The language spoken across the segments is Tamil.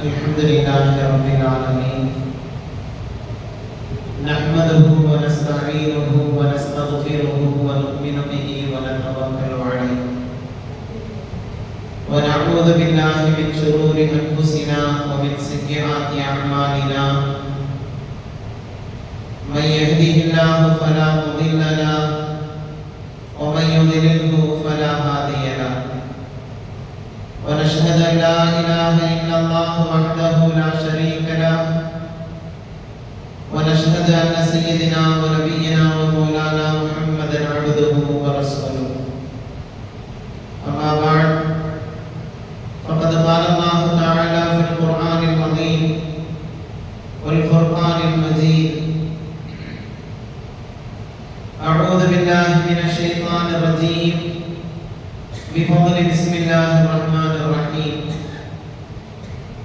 الحمد لله رب العالمين نحمده ونستعينه ونستغفره ونؤمن به ونتوكل عليه ونعوذ بالله من شرور أنفسنا ومن سيئات أعمالنا من يهده الله فلا مضل له ومن يضلله فلا هادي له ونشهد أن لا إله إلا الله وحده لا شريك له ونشهد أن سيدنا ونبينا ومولانا محمدا عبده ورسوله أما بعد فقد قال الله تعالى في القرآن العظيم والفرقان المجيد أعوذ بالله من الشيطان الرجيم بفضل بسم الله الرحمن الرحيم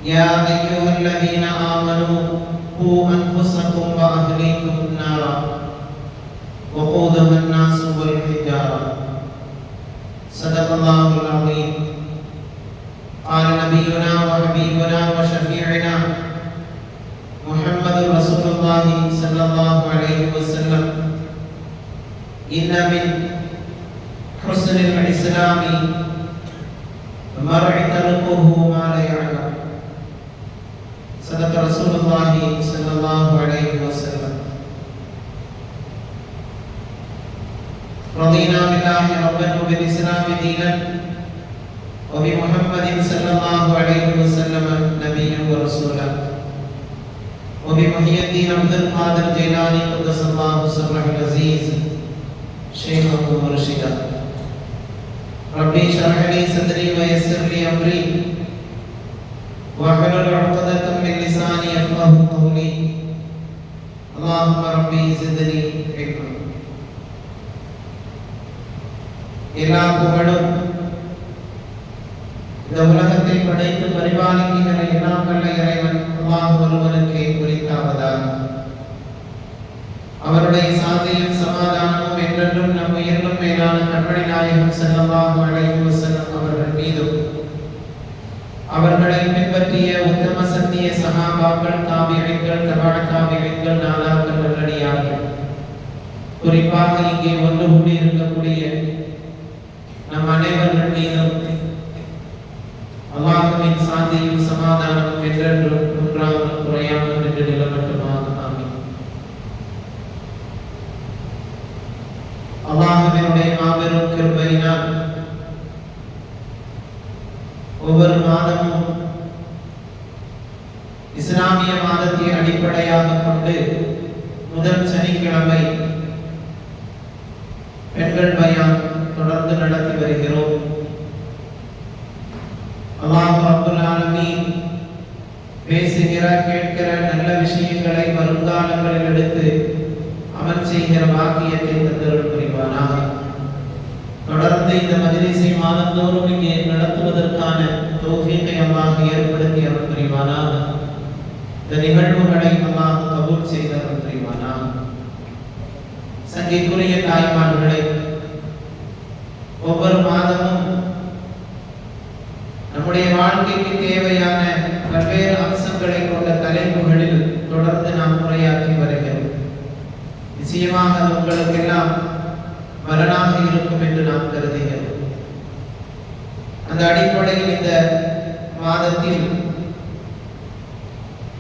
يا أيها الذين آمنوا قوا أنفسكم وأهليكم نارا وقودها الناس والحجارة صدق الله العظيم قال نبينا وحبيبنا وشفيعنا محمد رسول الله صلى الله عليه وسلم إن من حسن الإسلام مرء تركه ما لا يعلم صدق رسول الله صلى الله عليه وسلم رضينا بالله ربا وبالإسلام دينا وبمحمد صلى الله عليه وسلم نبيا ورسولا وبمحي الدين عبد القادر الجيلاني قدس الله سره العزيز شيخه مرشدا ربي اشرح لي صدري ويسر لي امري واحلل عقدة من لساني يفقهوا قولي اللهم ربي زدني علما எல்லா புகழும் இந்த உலகத்தை படைத்து பரிபாலிக்கிற எல்லாம் வல்ல இறைவன் அல்லாஹ் ஒருவனுக்கே குறித்தாவதாக அவருடைய சாந்தியும் சமாதானமும் என்றென்றும் நம் உயிரிலும் மேலான கண்மணி நாயகம் ஸல்லல்லாஹு அலைஹி வஸல்லம் அவர்கள் மீதும் அவர்களை பின்பற்றிய உத்தம சத்திய சஹாபாக்கள் தாபிஈன்கள் தபஅ தாபிஈன்கள் நாதாக்கள் நல்லடியார்கள் குறிப்பாக இங்கே ஒன்று கூடி இருக்கக்கூடிய நம் அனைவர்கள் மீதும் அல்லாஹ்வின் சாந்தியும் சமாதானமும் என்றென்றும் குன்றாமல் குறையாமல் நின்று நிலவட்டுமாக ஆமீன். அல்லாஹ்வினுடைய மாபெரும் கிருபையினால் ஒவ்வொரு மாதமும் இஸ்லாமிய மாதத்தை அடிப்படையாக கொண்டு முதல் சனிக்கிழமை பெண்கள் பயான் தொடர்ந்து நடத்தி வருகிறோம். அல்லாஹ் ரப்பல் ஆலமீன் பேசுகிற கேட்கிற நல்ல விஷயங்களை வருங்காலங்களில் எடுத்து அமல் செய்கிற பாக்கியத்தை தந்தருள் புரிவானாக. தொடர்ந்து இந்த மஜ்லிஸை மாதந்தோறும் இங்கே நடத்துவதற்கான தௌஃபீகை அல்லாஹ் ஏற்படுத்தி அருள் புரிவானாக. இந்த நிகழ்வுகளை அல்லாஹ் கபூல் செய்து அருள் புரிவானாக. சங்கைக்குரிய தாய்மார்களே, ஒவ்வொரு மாதமும் நம்முடைய வாழ்க்கைக்கு தேவையான பல்வேறு அம்சங்களை கொண்ட தலைப்புகளில் தொடர்ந்து நாம் உரையாற்றி வருகிறோம். நிச்சயமாக அது உங்களுக்கெல்லாம் பலனாக இருக்கும் என்று நாம் கருதுகிறோம். அந்த அடிப்படையில் இந்த மாதத்தில்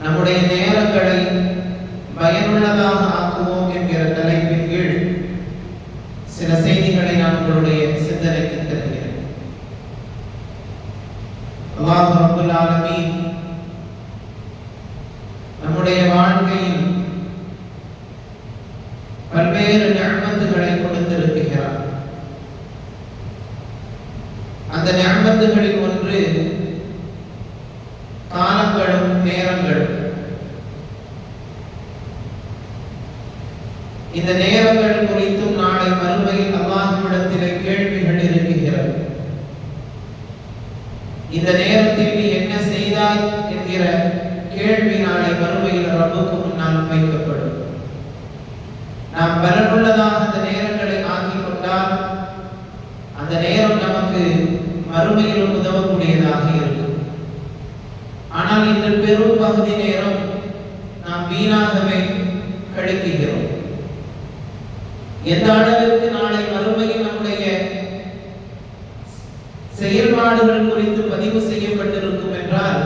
நம்முடைய நேரங்களை பயனுள்ளதாக ஆக்குவோம் என்கிற தலைப்பின் கீழ் சில செய்திகளை நான் உங்களுடைய சிந்தனைக்கு தருகிறேன். அல்லாஹ் ரப்பல் ஆலமீன் நம்முடைய வாழ்க்கையில் பல்வேறு நிஅமத்துகளை கொடுத்திருக்கிறார். அந்த நிஅமத்துகளில் ஒன்று காலங்களும் நேரங்களும். இந்த நேரங்கள் குறித்தும் நாளை மறுமையில் அல்லாஹ்விடத்திலே கேள்விகள் இருக்கிறது. இந்த நேரத்தில் நீ என்ன செய்தாய் என்கிற கேள்வி நாளை மறுமையில் ரப்புக்கு முன்னால் வைக்கப்படும். நாம் பலனுள்ளதாக அந்த நேரங்களை ஆக்கிக் கொண்டால் அந்த நேரம் நமக்கு மறுமையிலும் உதவக்கூடியதாக இருக்கும். ஆனால் இன்று பெரும் பகுதி நேரம் நாம் வீணாகவே கழிக்கிறோம். எந்த அளவிற்கு நாளை மறுமையில் நம்முடைய செயல்பாடுகள் குறித்து பதிவு செய்யப்பட்டிருக்கும் என்றால்,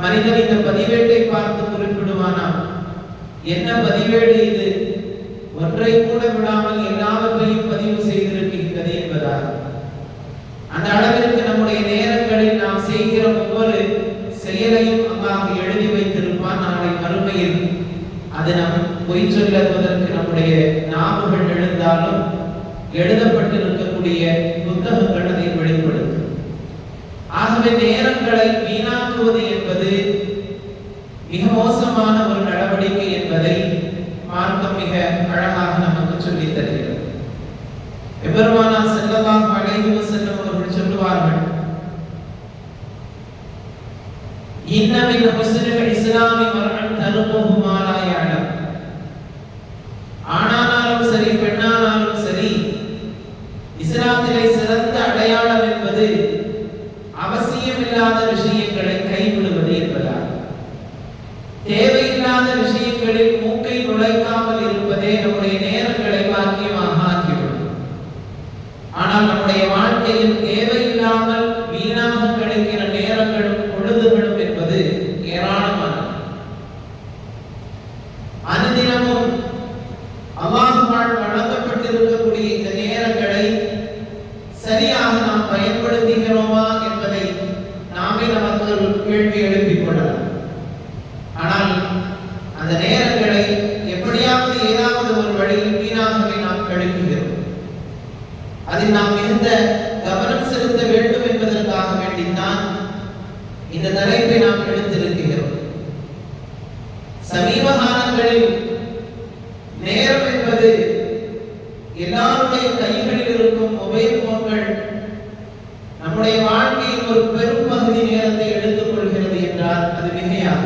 மனிதன் இந்த பதிவேட்டை பார்த்து குறிப்பிடுவானாம், என்ன பதிவேடு இது, ஒன்றை கூட விடாமல் எல்லாவற்றையும் பதிவு செய்திருக்கின்றது என்பதால். அந்த அளவிற்கு நம்முடைய நேரங்களில் நாம் செய்கிற ஒவ்வொரு செயலையும் அல்லாஹ் எழுதி வைத்திருப்பான். நாளை மறுமையில் அது நம் பொய் சொல்லுவதற்கு நம்முடைய நாவுகள் எழுந்தாலும் எழுதப்பட்டிருக்கக்கூடிய புத்தகங்கள் அதை வெளிப்படுத்தும். ஆகவே நேரங்களை வீணாக்குவது என்பது மிக மோசமான ஒரு நடவடிக்கை என்பதை மார்க்கம் மிக அழகாக நமக்கு சொல்லித் தருகிறது. எபெருமானார் ஸல்லல்லாஹு அலைஹி வஸல்லம் அவர்கள் சொல்லுவார்கள், இன்ன மின் ஹுஸ்னில் இஸ்லாமி மர்அன் தருகுஹு மா லா யஅலம். ஆணானாலும் சரி பெண்ணானாலும் சரி, இஸ்லாத்திலே சிறந்த அடையாளம் என்பது அவசியமில்லாத விஷயங்களை கைவிடுவது என்பதால், தேவையில்லாத விஷயங்களில் மூக்கை நுழைக்காமல் இருப்பதே நம்முடைய நேரங்களை பாக்கியமாக ஆக்கிவிடும். ஆனால் நம்முடைய வாழ்க்கையில் தேவையில்லாமல் வீணாக கிடைக்கிற நேரங்களும் பொழுதுகளும் என்பது ஏராளமானது. அனுதினமும் அல்லாஹ்வால் வழங்கப்பட்டிருக்கக்கூடிய இந்த நேரங்களை சரியாக நாம் பயன்படுத்துகிறோமா என்பதை நாமே நமக்கு கேள்வி எழுப்பிக் கொள்ளலாம். ஆனால் அந்த நேரங்களை எப்படியாவது ஏதாவது ஒரு வழியில் வீணாகவே நாம் கழிக்கிறோம். அதில் நாம் மிகுந்த கவனம் செலுத்த வேண்டும் என்பதற்காக வேண்டித்தான் இந்த தலைப்பை நாம் எடுத்திருக்கிறோம். சமீப காலங்களில் நேரம் என்பது எல்லாருடைய கைகளில் இருக்கும் மொபைல் போன்கள் நம்முடைய வாழ்க்கையில் ஒரு பெரும் பகுதி நேரத்தை எடுத்துக் கொள்கிறது என்றால் அது மிகையாக.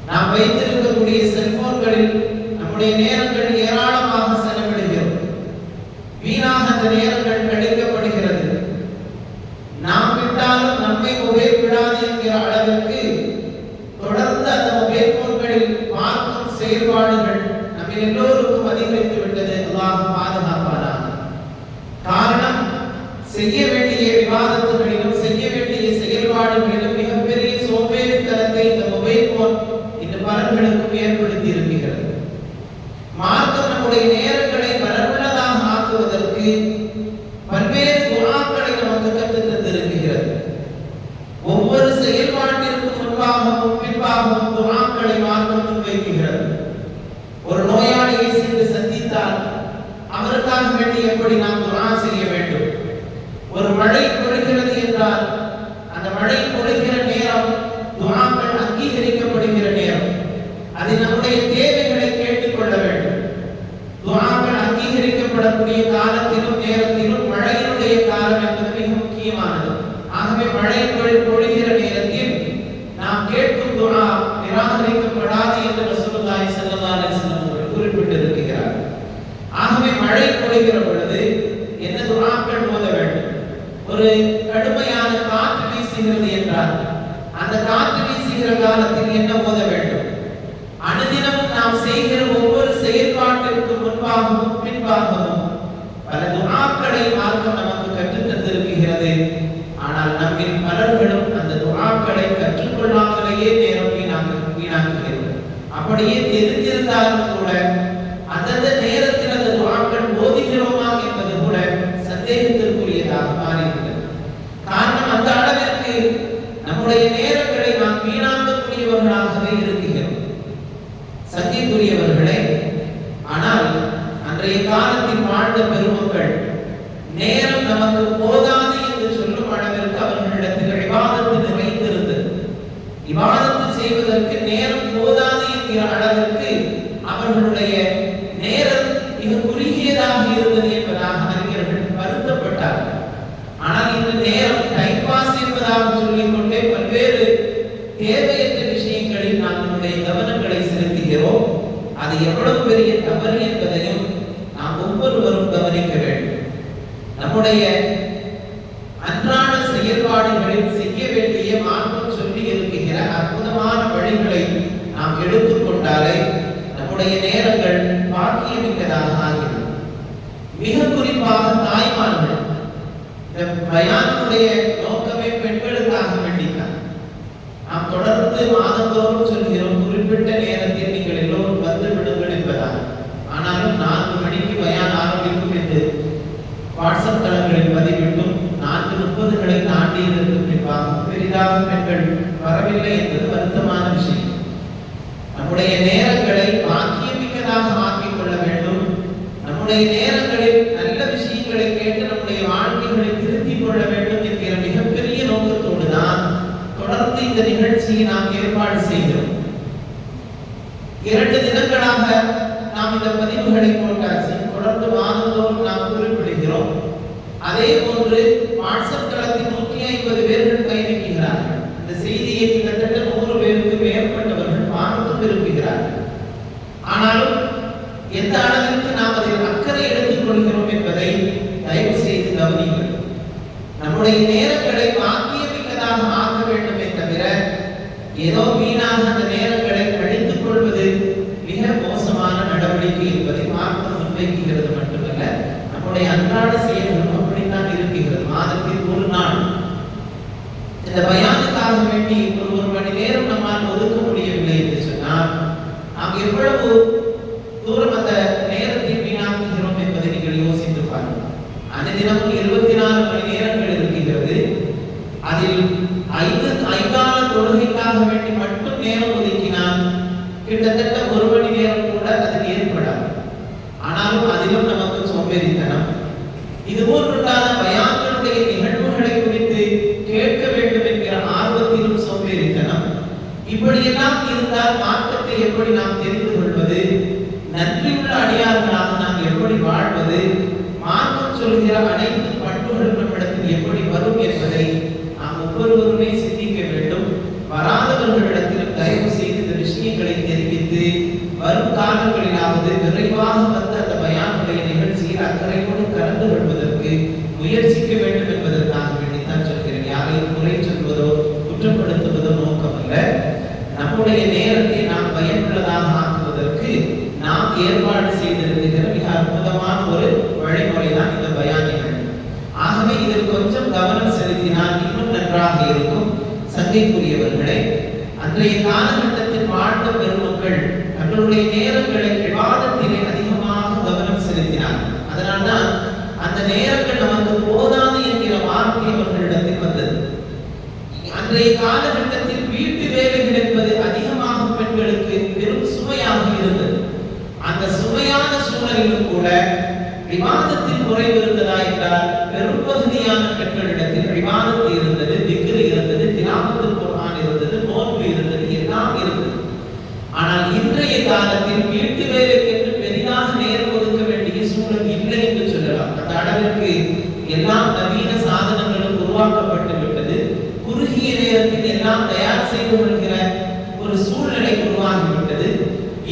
நாம் வைத்திருக்கக்கூடிய செல்போன்களில் நம்முடைய நேரங்கள் ஏராளமாக செலவிடுகிறோம். வீணாக அந்த நேரங்கள் கழிக்கப்படுகிறது. நாம் விட்டாலும் நம்மை மொபைல் விடாது என்கிற அளவிற்கு தொடர்ந்து அந்த மொபைல் போன்களில் பார்க்கும் செயல்பாடுகள் நம்ம எல்லோருக்கும் அதிகரித்து விட்டது. அல்லாஹ் பாதுகாப்பானாக. காரணம், செய்ய வேண்டிய விவாதத்துகளிலும் செய்ய வேண்டிய செயல்பாடுகளிலும் மிகப்பெரிய சோம்பேறித்தனத்தை இந்த மொபைல் போன் இன்று பலர்களுக்கும் ஏற்படுத்தி இருக்கிறது. மார்க்கம் நம்முடைய நேரங்களை பலனுள்ளதாக ஆக்குவதற்கு பல்வேறு துஆக்களை நமக்கு கற்றுத் தந்திருக்கிறது. ஒவ்வொரு செயல்பாட்டிற்கும் முன்பாகவும் பின்பாகவும் துஆக்களை மார்க்கம் முன்வைக்கிறது. ஒரு நோயாளியை சென்று சந்தித்தால் அவருக்காக வேண்டி எப்படி நாம் துஆ செய்ய வேண்டும். ஒரு மழை பொழிகிறது என்றால் அந்த மழை பொழிகிற நேரம் துஆக்கள் அங்கீகரிக்கப்படுகிற நேரம். அது நம்முடைய தேவைகளை கேட்டுக்கொள்ள வேண்டும். துஆக்கள் அங்கீகரிக்கப்படக்கூடிய காலத்திலும் நேரத்திலும் மழையினுடைய காலம் என்பது மிக முக்கியமானது. ஆகவே மழை பொழிகிற நேரத்தில் நாம் கேட்கும் துஆ நிராகரிக்கப்படாது என்று ரசூலுல்லாஹி ஸல்லல்லாஹு அலைஹி வஸல்லம் அவர்கள் குறிப்பிட்டிருக்கிறார். ஆகவே மழை பொழிகிற பொழுது என்ன துஆக்கள் ஓத வேண்டும். ஒரு கடுமையான காற்று வீசுகிறது என்றால் அந்த காற்று வீசுகிற காலத்தில் என்ன ஓத வேண்டும். அனுதினமும் நாம் செய்கிற ஒவ்வொரு செயல்பாட்டிற்கு முன்பாகவும் பின்பாகவும் பல துஆக்களை மார்க்கம் நமக்கு கற்றுத் தந்திருக்கிறது. ஆனால் நம்மில் பலர்களும் அந்த துஆக்களை கற்றுக்கொள்ளாமலேயே நேரம் வீணாக்குகிறோம். அப்படியே தெரிந்திருந்தாலும் கூட அந்தந்த நேரத்தில் அந்த துஆக்கள் ஓதுகிறோமா என்பது கூட சந்தேகத்திற்குரியதாக மாறிவிட்டது. காரணம், அந்த அளவிற்கு நம்முடைய நேரங்களை நாம் வீணாக்கக்கூடியவர்களாகவே இருக்கிறோம். சத்தியக்குரியவர்களே, ஆனால் அன்றைய காலத்தில் வாழ்ந்த பெருமக்கள் நேரம் நமக்கு போதாது என்று சொல்லும் அளவிற்கு அவர்களிடத்தில் இபாதத்து நிறைந்திருந்தது. இபாதத்து செய்வதற்கு நேரம் போதாது என்கிற அளவிற்கு அவர்களுடைய நேரம் மிக குறுகியதாக இருந்தது என்பதாக அறிஞர்கள் வருத்தப்பட்டார்கள். ஆனால் இந்த நேரம் டைம் பாஸ் என்பதாக சொல்லிக்கொண்டே பல்வேறு தேவையற்ற விஷயங்களில் நாம் நம்முடைய கவனங்களை செலுத்துகிறோம். அது எவ்வளவு பெரிய தவறு என்பதையும் நாம் ஒவ்வொருவரும் கவனிக்க வேண்டும். நம்முடைய அன்றாட செயல்பாடுகளில் செய்ய வேண்டிய நாம் தொடர்ந்து மாதந்தோறும் சொல்கிறோம் குறிப்பிட்ட நேரத்தில் நீங்கள் எல்லோரும் வந்து விடுங்கள் என்பதாக. ஆனாலும் 4 மணிக்கு பயான் ஆரம்பிக்கும் என்று வாட்ஸ்அப் தளங்களில் பதிவிட்டும் 4:30களை தாண்டியதற்கு பின்பாக பெரிதாக பெண்கள் வரவில்லை என்பது வருத்தமான விஷயம். நம்முடைய நேரங்களை பாக்கியமிக்கதாக ஆக்கிக் கொள்ள வேண்டும். நம்முடைய நேரங்களில் நல்ல விஷயங்களை கேட்டு நம்முடைய வாழ்க்கைகளை திருத்திக் கொள்ள வேண்டும் என்கிற மிகப்பெரிய நோக்கத்தோடு தான் தொடர்ந்து இந்த நிகழ்ச்சியை நாம் ஏற்பாடு செய்கிறோம். 2 தினங்களாக நாம் இந்த பதிவுகளை போட்டாச்சு. தொடர்ந்து மாதந்தோறும் நாம் குறிப்பிடுகிறோம். அதே போன்று வாட்ஸ்அப் தளத்தில் 150 பேர்கள் பயணிக்கிறார்கள். இந்த செய்தியை கிட்டத்தட்ட 100 பேருக்கு மேற்பட்டவர்கள் பார்த்து விரும்புகிறார்கள். ஆனாலும் எந்த அளவிற்கு நாம் அதில் அக்கறை எடுத்துக் கொள்கிறோம் என்பதை தயவு செய்து கவனியுங்கள். நம்முடைய நேரங்களை பாக்கியமிக்கதாக ஆக்க வேண்டுமே தவிர ஏதோ வீணாக அந்த நேரங்களை கழித்துக் கொள்வது மிக மோசமான நடவடிக்கை என்பதை மார்க்கம் முன்வைக்கிறது மட்டுமல்ல, நம்முடைய அன்றாட செயல்களும் அப்படித்தான் இருக்கிறது. மாதத்தில் ஒரு நாள் இந்த பயானுக்காக வேண்டி ஒரு மணி நேரம் நம்மால் ஒதுக்க முடியவில்லை என்று சொன்னால் நாம் எவ்வளவு தூரம் அந்த நேரத்தை வீணாக்குகிறோம் என்பதை நீங்கள் யோசித்து பாருங்கள். அனுதினமும் 24 மணி நேரங்கள் இருக்கிறது. அதில் 5 தொழுகைக்காக வேண்டி மட்டும் நேரம் ஒதுக்கினால் கிட்டத்தட்ட 1 மணி நேரம் கூட அதில் ஏற்படாது. ஆனாலும் அதிலும் நமக்கு சோம்பேறித்தனம். இது போன்றுண்டான பயான்களுடைய நிகழ்வுகளை குறித்து கேட்க வேண்டும் என்கிற ஆர்வத்திலும் சோம்பேறித்தனம். இப்படியெல்லாம் இருந்தால் மார்க்கத்தை எப்படி நாம் தெரிந்து கொள்வது? நன்றியுள்ள அடியார்களாக நாம் எப்படி வாழ்வது? மார்க்கம் சொல்கிற அனைத்து பண்புகளும் நம்மிடத்தில் எப்படி வரும் என்பதை நாம் ஒவ்வொருவருமே சிந்திக்க வேண்டும். வராதவர்களிடத்தில் தயவு செய்து இந்த விஷயங்களை தெரிவித்து வரும் காலங்களிலாவது விரைவாக வந்து அந்த பயானுடைய நிகழ்ச்சியில் அக்கறையோடு கலந்து கொள்வதற்கு முயற்சிக்க வேண்டும் என்பதற்காக வேண்டித்தான் சொல்கிறேன். யாரையும் குறை சொல்வதோ குற்றப்படுத்துவதோ நோக்கமல்ல. நம்முடைய நேரத்தை நாம் பயனுள்ளதாக ஆக்குவதற்கு நாம் ஏற்பாடு செய்திருக்கிற மிக அற்புதமான ஒரு வழிமுறை தான் இந்த பயானிகள். ஆகவே இதில் கொஞ்சம் கவனம் செலுத்தினால் இன்னும் நன்றாக இருக்கும். சங்கைக்குரியவர்களே, அன்றைய காலகட்டத்தில் வாழ்ந்த பெருமக்கள் தங்களுடைய நேரங்களை விவாதத்திலே அதிகமாக கவனம் செலுத்தினார்கள். அதனால்தான் அந்த நேரங்கள் நமக்கு போதாது என்கிற வார்த்தை அவர்களிடத்தில் வந்தது. அன்றைய காலகட்டத்தில் வீட்டு வேலைகள் என்பது அதிகமாக பெண்களுக்கு பெரும் சுமையாக இருந்தது. அந்த சுமையான சூழலிலும் கூட விவாதத்தில் குறைவு இருந்ததா என்றால் பெரும்பகுதியான பெண்களிடத்தில் விவாதத்து இருந்தது, திக்ர் இருந்தது, திலாவத்துல் குர்ஆன் இருந்தது, நோன்பு இருந்தது, எல்லாம் இருந்தது. ஆனால் இன்றைய காலத்தில் வீட்டு வேலைக்கு பெரிதாக நேரம் ஒதுக்க வேண்டிய சூழல் இல்லை என்று சொல்லலாம். அந்த அளவிற்கு எல்லாம் நவீன சாதனங்களும் உருவாக்கப்பட்டு விட்டது. குறுகிய நேரத்தில் எல்லாம் தயார் செய்து கொள்கிற ஒரு சூழ்நிலை உருவாகிவிட்டது.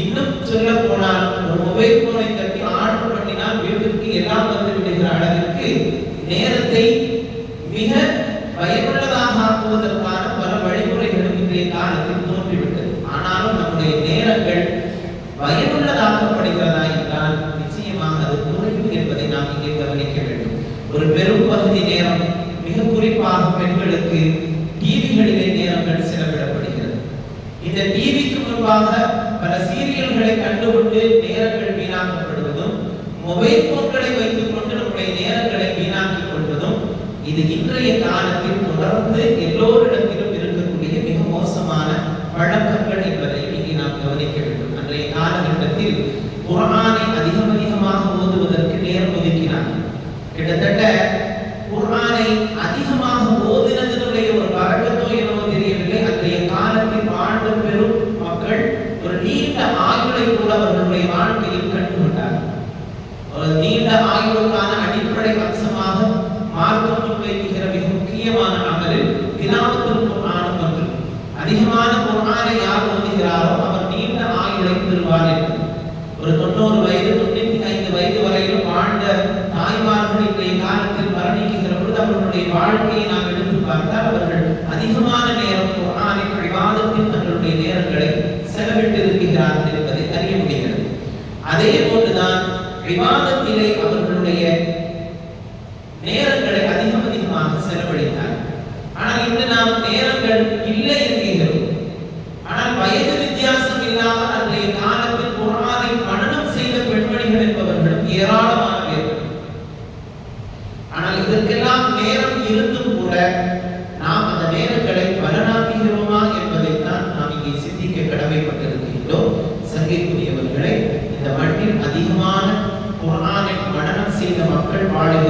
இன்னும் சொல்ல போனால் ஒரு மொபைல் போனை தட்டி ஆர்டர் பண்ணினால் வீட்டிற்கு எல்லாம் வந்து விடுகிற அளவிற்கு நேரத்தை மிக பயனுள்ளதாக ஆக்குவதற்கான பல வழிமுறைகளும் இன்றைய காலத்தில் தோன்றிவிட்டது. ஆனாலும் நம்முடைய நேரங்கள் பயனுள்ளதாக்கப்படுகிறதா என்றால் நிச்சயமாக அது குறைவு என்பதை நாம் இங்கே கவனிக்க வேண்டும். ஒரு பெரும் பகுதி நேரம் மிக குறிப்பாக பெண்களுக்கு டிவிகளிலே நேரங்கள் செலவிடப்படுகிறது. இந்த டிவிக்கு முன்பாக பல சீரியல்களை கண்டுகொண்டு நேரங்கள் வீணாக்கப்படுவதும், மொபைல் போன்களை வைத்துக் கொண்டு நம்முடைய நேரங்களை வீணாக்கிக் கொள்வதும் இது இன்றைய காலத்தில் தொடர்ந்து எல்லோரிடத்திலும் இருக்கக்கூடிய மிக மோசமான பழக்கங்கள் என்பதை இங்கே நாம் கவனிக்க வேண்டும். அன்றைய காலகட்டத்தில் குர்ஆனை அதிகமாக ஓதுவதற்கு நேரம் ஒதுக்கினார்கள். கிட்டத்தட்ட குர்ஆனை அதிகமாக ஓதினதனுடைய ஒரு பரக்கத்தோ என்னவோ தெரியவில்லை. அன்றைய காலத்தில் வாழ்ந்த பெரும் மக்கள் ஒரு நீண்ட ஆயுளை கூட அவர்களுடைய வாழ்க்கையில் கண்டுகொண்டார்கள். ஒரு நீண்ட ஆயுளுக்கான அடிப்படை அம்சமாக மார்க்கம் முன்வைக்கிற மிக முக்கியமான அமலில் திலாவத்துல் குர்ஆன் ஒன்று. அதிகமான குர்ஆனை யார் ஓதுகிறாரோ அவர் நீண்ட ஆயுளை பெறுவார் என்று. ஒரு 90 வயது 95 வயது வரையிலும் வாழ்ந்த தாய்மார்கள் இன்றைய காலத்தில் மரணிக்கிற பொழுது அவர்களுடைய வாழ்க்கையை நாம் எடுத்து பார்த்தால் அவர்கள் அதிகமான நேரம் குர்ஆனை இபாதத்தில் தங்களுடைய நேரங்களை செலவிட்டு இருக்கிறார்கள் என்பதை அறிய முடிகிறது. அதே போன்றுதான் இபாதத்திலே அவர்களுடைய நேரங்களை அதிகமாக செலவழித்தார்கள். ஆனால் இன்று நாம் நேரங்கள் இல்லை என்கிறோம்.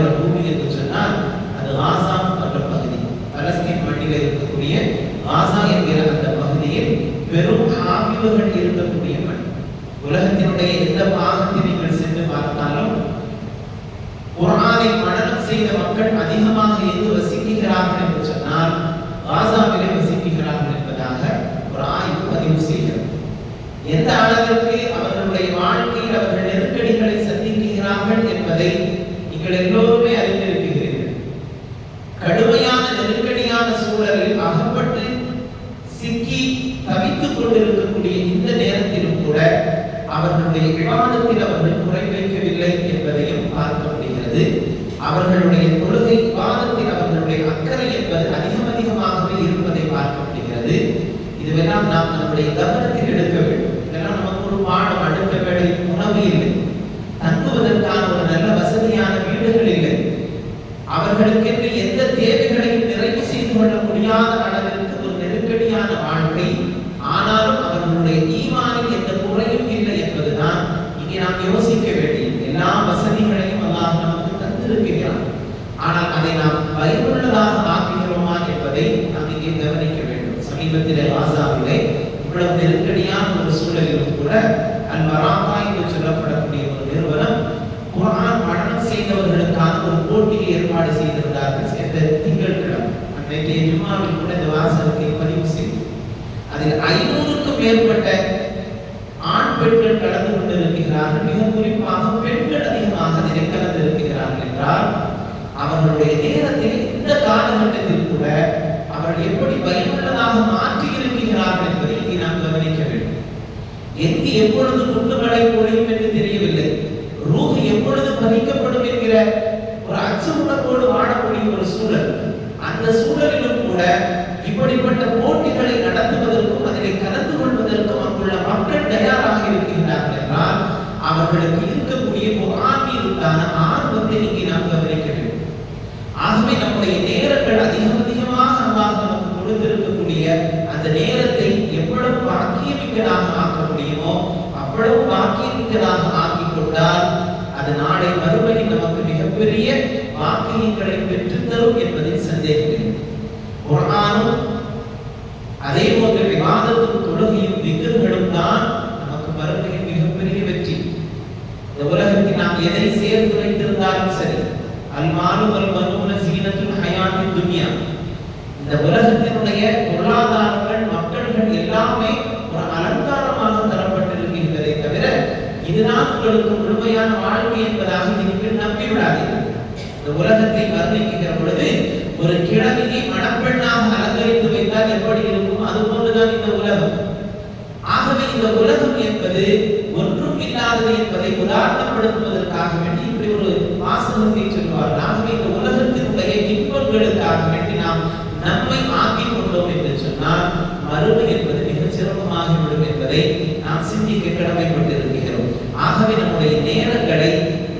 வாழ்கிற பூமி என்று சொன்னால் அது காசா என்ற பகுதி. பலஸ்தீன் மண்ணில் இருக்கக்கூடிய காசா என்கிற அந்த பகுதியில் பெரும் ஹாஃபிதுகள் இருக்கக்கூடிய மண். உலகத்தினுடைய எந்த பாகத்தில் நீங்கள் சென்று பார்த்தாலும் குர்ஆனை மனனம் செய்த மக்கள் அதிகமாக எங்கு வசிக்கிறார்கள் என்று சொன்னால் காசாவிலே வசிக்கிறார்கள் என்பதாக ஒரு ஆய்வு பதிவு செய்கிறது. எந்த அளவிற்கு அவர்களுடைய வாழ்க்கையில் அவர்கள் நெருக்கடிகளை சந்திக்கிறார்கள் என்பதை நீங்கள் எல்லோருமே அறிந்திருக்கிறீர்கள். கடுமையான நெருக்கடியான சூழலில் அகப்பட்டு சிக்கி தவித்துக் கொண்டிருக்கக்கூடிய இந்த நேரத்திலும் கூட அவர்களுடைய விவாதத்தில் அவர்கள் குறை வைக்கவில்லை என்பதையும் பார்க்க முடிகிறது. அவர்களுடைய தொழுகை விவாதத்தில் அவர்களுடைய அக்கறை என்பது அதிகமாகவே இருப்பதை பார்க்க முடிகிறது. இதுவெல்லாம் நாம் நம்முடைய கவனத்தில் எடுக்க வேண்டும். இதெல்லாம் நமக்கு ஒரு பாடம். அடுத்த வேளை உணவு இல்லை, தங்குவதற்கான ஒரு நல்ல வசதியான வீடுகள் இல்லை, அவர்களுக்கென்று எந்த தேவைகளையும் நிறைவு செய்து கொள்ள முடியாத அளவிற்கு ஒரு நெருக்கடியான வாழ்க்கை. ஆனாலும் அவர்களுடைய ஈமானில் எந்த குறையும் இல்லை என்பதுதான் இங்கே நாம் யோசிக்க வேண்டியது. எல்லா வசதிகளையும் அல்லாஹ் நமக்கு தந்திருக்கிறான். ஆனால் அதை நாம் பயனுள்ளதாக ஆக்குகிறோமா என்பதை நாம் இங்கே கவனிக்க வேண்டும். சமீபத்திலே காசாவிலே இவ்வளவு நெருக்கடியான ஒரு சூழலிலும் கூட அல் பராகா என்று சொல்லப்படக்கூடிய ஒரு நிறுவனம் குர்ஆன் மனனம் செய்தவர்களுக்கான ஒரு போட்டியை ஏற்பாடு செய்திருந்தார்கள். சென்ற திங்கட்கிழமை அன்றைய ஜும்மாவில் கூட இந்த வாசகத்தை பதிவு செய்து அதில் 500க்கும் மேற்பட்ட ஆண் பெண்கள் கலந்து கொண்டிருக்கிறார்கள். மிக குறிப்பாக பெண்கள் அதிகமாக அதில் கலந்திருக்கிறார்கள் என்றால் அவர்களுடைய நேரத்தில் இந்த காலகட்டத்தில் கூட அவர்கள் எப்படி பயனுள்ளதாக மாற்றி இருக்கிறார்கள் என்பதை இங்கே நாம் கவனிக்க வேண்டும். எங்கு எப்பொழுது குண்டுமழை பொழியும் என்று தெரியவில்லை, ரூஹ் எப்பொழுது பறிக்கப்படும் என்கிற ஒரு அச்சமுணர்வோடு வாழக்கூடிய ஒரு சூழல். அந்த சூழலிலும் கூட இப்படிப்பட்ட போட்டிகளை நடத்துவதற்கும் அதில் கலந்து கொள்வதற்கும் அங்குள்ள மக்கள் தயாராக இருக்கிறார்கள் என்றால் அவர்களுக்கு இருக்கக்கூடிய குர்ஆன் மீதான ஆர்வத்தை இங்கே நாம் கவனிக்க வேண்டும். ஆகவே நம்முடைய நேரங்கள் அதிகமாக அல்லாஹ் நமக்கு கொடுத்திருக்கக்கூடிய அந்த நேரத்தை எவ்வளவு பாக்கியமிக்கதாக ஆக்க முடியுமோ அவ்வளவு பாக்கியமிக்கதாக ஆக்கிக் கொண்டால் அது நாளை மறுமையில் நமக்கு மிகப்பெரிய வாக்கியங்களை பெற்றுத்தரும் என்பதில் சந்தேகமில்லை. குர்ஆனும் அதே போன்ற விவாதத்தும் தொழுகையும் திக்ர்களும் தான் நமக்கு மறுமையில் மிகப்பெரிய வெற்றி. இந்த உலகத்தில் நாம் எதை சேர்த்து வைத்திருந்தாலும் சரி, அல்மாலு வல் பனூன ஸீனத்துல் ஹயாத்தித் துன்யா, இந்த உலகத்தினுடைய பொருளாதாரங்கள் மக்கள்கள் எல்லாமே ஒரு அலங்காரமாக தரப்பட்டிருக்கின்றதை தவிர இதுதான் உங்களுக்கு முழுமையான வாழ்க்கை என்பதாக நீங்கள் நம்பிவிடாதீர்கள். இந்த உலகத்தை வர்ணிக்கிற பொழுது ஒரு கிழவியை மணப்பெண்ணாக அலங்கரித்து வைத்தால் எப்படி இருக்கும், அது போன்றுதான் இந்த உலகம். ஆகவே இந்த உலகம் என்பது ஒன்றும் இல்லாதது என்பதை உதாரணப்படுத்துவதற்காக வேண்டி இப்படி ஒரு வாசகத்தை சொல்வார்கள். ஆகவே இந்த உலகத்தினுடைய இன்பங்களுக்காக வேண்டி நாம் நம்மை ஆக்கிக் கொண்டோம் என்று சொன்னால் மறுமை என்பது மிகச் சிரமமாகிவிடும் என்பதை நாம் சிந்திக்க கடமைப்பட்டிருக்கிறோம். ஆகவே நம்முடைய நேரங்களை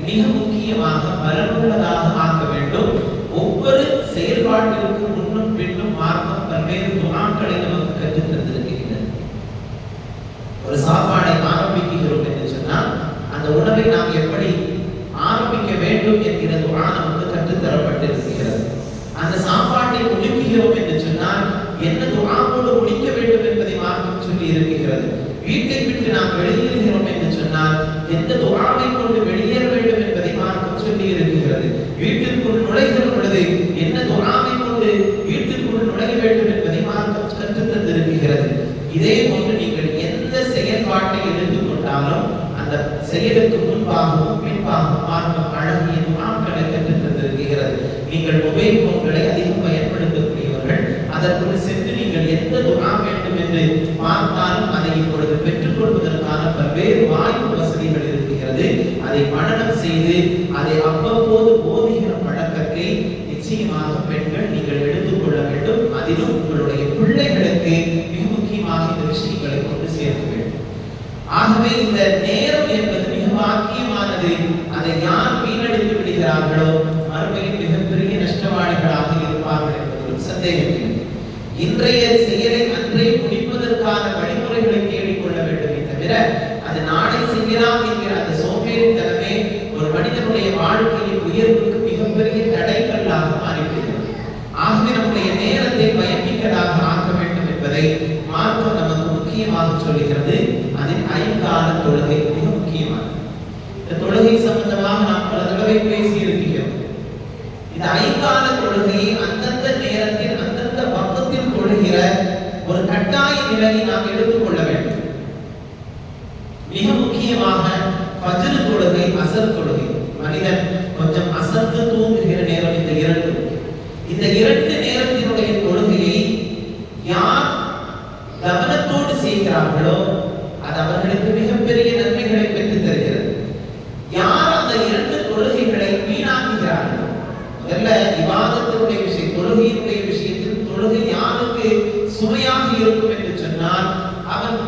மிக முக்கியமாக பலனுள்ளதாக ஆக்க வேண்டும். ஒவ்வொரு செயல்பாட்டிற்கு முன்னும் பின்னும் மார்க்கம் பல்வேறு துஆக்களை நமக்கு கற்றுத் தந்திருக்கிறது. ஒரு சாப்பாடை ஆரம்பிக்கிறோம் என்று சொன்னால் அந்த உணவை நாம் எப்படி ஆரம்பிக்க வேண்டும் என்கிற துஆ நமக்கு கற்றுத் தரப்பட்டிருக்கிறது. அந்த சாப்பாட்டை முடிக்கிறோம் என்று சொன்னால் என்ன துஆவோடு முடிக்க வேண்டும் என்பதை மார்க்கம் சொல்லி இருக்கிறது. வீட்டை விட்டு நாம் வெளியேறுகிறோம் என்று சொன்னால் எந்த துஆவை கொண்டு வெளியேற வேண்டும் என்பதை மார்க்கம் சொல்லி இருக்கிறது. வீட்டிற்குள் நுழைகிற பொழுது என்ன துஆவை கொண்டு வீட்டிற்குள் நுழைய வேண்டும் என்பதை மார்க்கம் கற்றுத் தந்திருக்கிறது. இதே போன்று நீங்கள் எந்த செயல்பாட்டை எடுத்துக்கொண்டாலும் அந்த செயலுக்கு முன்பாகவும் பின்பாகவும் மார்க்கம் அழகிய துஆக்களை கற்றுத் தந்திருக்கிறது. நீங்கள் மொபைல் போன்களை அதிகம் பயன்படுத்தக்கூடியவர்கள் அதற்குள் சென்று நீங்கள் எந்த துஆ வேண்டும் என்று பார்த்தாலும் அதை இப்பொழுது பெற்றுக்கொள்வதற்கான பல்வேறு வாய்ப்பு வசதிகள் இருக்கிறது. அதை மனனம் செய்து அதை அவ்வப்போது போதிக்கிற பழக்கத்தை நிச்சயமாக பெண்கள் நீங்கள் எடுத்துக்கொள்ள வேண்டும். அதிலும் உங்களுடைய பிள்ளைகளுக்கு மிக முக்கியமாக இந்த விஷயங்களை கொண்டு சேர்க்க வேண்டும். ஆகவே இந்த நேரம் என்பது மிக வாக்கியமானது. அதை யார் வீணடித்து விடுகிறார்களோ மறுமையில் மிகப்பெரிய நஷ்டவாளிகளாக இருப்பார்கள் என்பதிலும் சந்தேகமில்லை. இன்றைய செயலை அன்றைய முடிப்பதற்கான வழிமுறைகளை தேடிக்கொள்ள வேண்டுமே தவிர அது நாளை செய்யலாம் என்கிற அந்த சோம்பேறித்தனமே ஒரு மனிதனுடைய வாழ்க்கையின் உயர்வுக்கு மிகப்பெரிய தடைக்கல்லாக மாறிவிடுகிறது. ஆகவே நம்முடைய நேரத்தை பயமிக்கதாக ஆக்க வேண்டும் என்பதை மார்க்கம் நமக்கு முக்கியமாக சொல்லுகிறது. அதில் 5 கால தொழுகை மிக முக்கியமானது. இந்த தொழுகை சம்பந்தமாக நாம் பல தடவை பேசி இருக்கிறோம். இந்த 5 கால தொழுகையை அந்தந்த நேரத்தில் அந்தந்த பக்கத்தில் தொழுகிற ஒரு கட்டாய நிலையை நாம் எடுத்துக்கொள்ள வேண்டும். மிக முக்கியமாக ஃபஜ்ர் தொழுகை, அசர் தொழுகை. மனிதன் கொஞ்சம் அசர்ந்து தூங்குகிற நேரம் இந்த இரண்டு நேரத்தினுடைய தொழுகையை யார் கவனத்தோடு செய்கிறார்களோ அது அவர்களுக்கு மிகப்பெரிய நன்மைகளை பெற்றுத் தருகிறது. யார் அந்த 2 தொழுகைகளை வீணாக்குகிறார்களோ, முதல்ல இபாதத்தினுடைய விஷயம், தொழுகையினுடைய விஷயத்தில் தொழுகை யாருக்கு சுமையாக இருக்கும் என்று சொன்னால் அவன்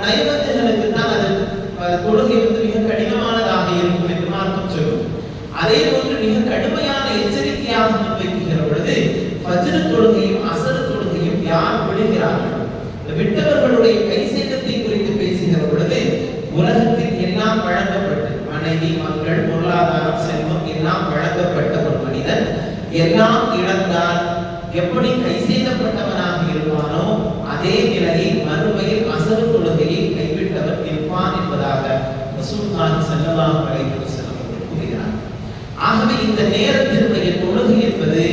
நைவத்துகளுக்கு தான் அது தொழுகை மிக கடினமானதாக இருக்கும் என்று மார்க்கம் சொல்லும். அதே போன்று மிக கடுமையான எச்சரிக்கையாக முன்வைக்கிற பொழுது ஃபஜ்ர் தொழுகையும் அசர் தொழுகையும் யார் விடுகிறார்கள், விட்டவர்களுடைய கைசேதத்தை குறித்து பேசுகிற பொழுது உலகத்தில் எல்லாம் வழங்கப்பட்டு மனைவி, மக்கள், பொருளாதாரம், செல்வம் எல்லாம் வழங்கப்பட்ட ஒரு மனிதன் எல்லாம் இழந்தால் எப்படி கைசேதப்பட்டவனாக இருப்பானோ அதே நிலையில் மறுமையில் அசர் தொழுகையை கைவிட்டவர் நிற்பான் என்பதாக ரசூலுல்லாஹி ஸல்லல்லாஹு அலைஹி வஸல்லம் கூறுகிறார். ஆகவே இந்த நேரத்தினுடைய தொழுகை என்பது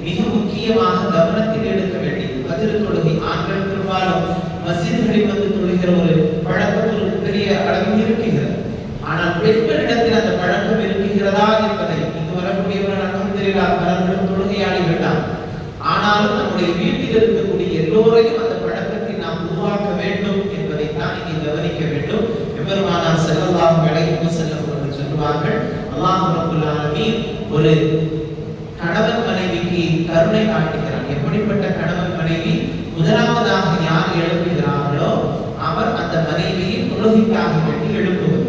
மிக முக்கியமாக கவனத்தில் எடுக்க வேண்டியது. ஃபஜ்ர் தொழுகை ஆண்கள் பெரும்பாலும் மஸ்ஜிதுகளில் வந்து தொழுகிற ஒரு பழக்கம் ஒரு பெரிய அளவில் இருக்கிறது. ஆனால் பெண்களிடத்தில் அந்த பழக்கம் இருக்கிறதா என்பதை இங்கு வரக்கூடியவர்கள் அல்ஹம்துலில்லாஹ் பலர்களும் தொழுகையாளிகள் தான். ஆனாலும் நம்முடைய வீட்டில் இருக்கக்கூடிய எல்லோரையும் அந்த பழக்கத்தை நாம் உருவாக்க வேண்டும் என்பதை தான் இங்கே கவனிக்க வேண்டும். பெருமானார் ஸல்லல்லாஹு அலைஹி வஸல்லம் அவர்கள் சொல்வார்கள், அல்லாஹ் ரப்பல் ஆலமீன் ஒரு கணவன் மனைவிக்கு கருணை காட்டுகிறார். எப்படிப்பட்ட கணவன் மனைவி? முதலாவதாக யார் எழுப்புகிறார்களோ அவர் அந்த மனைவியை தொழுகைக்காக வேண்டி எழுப்புவது.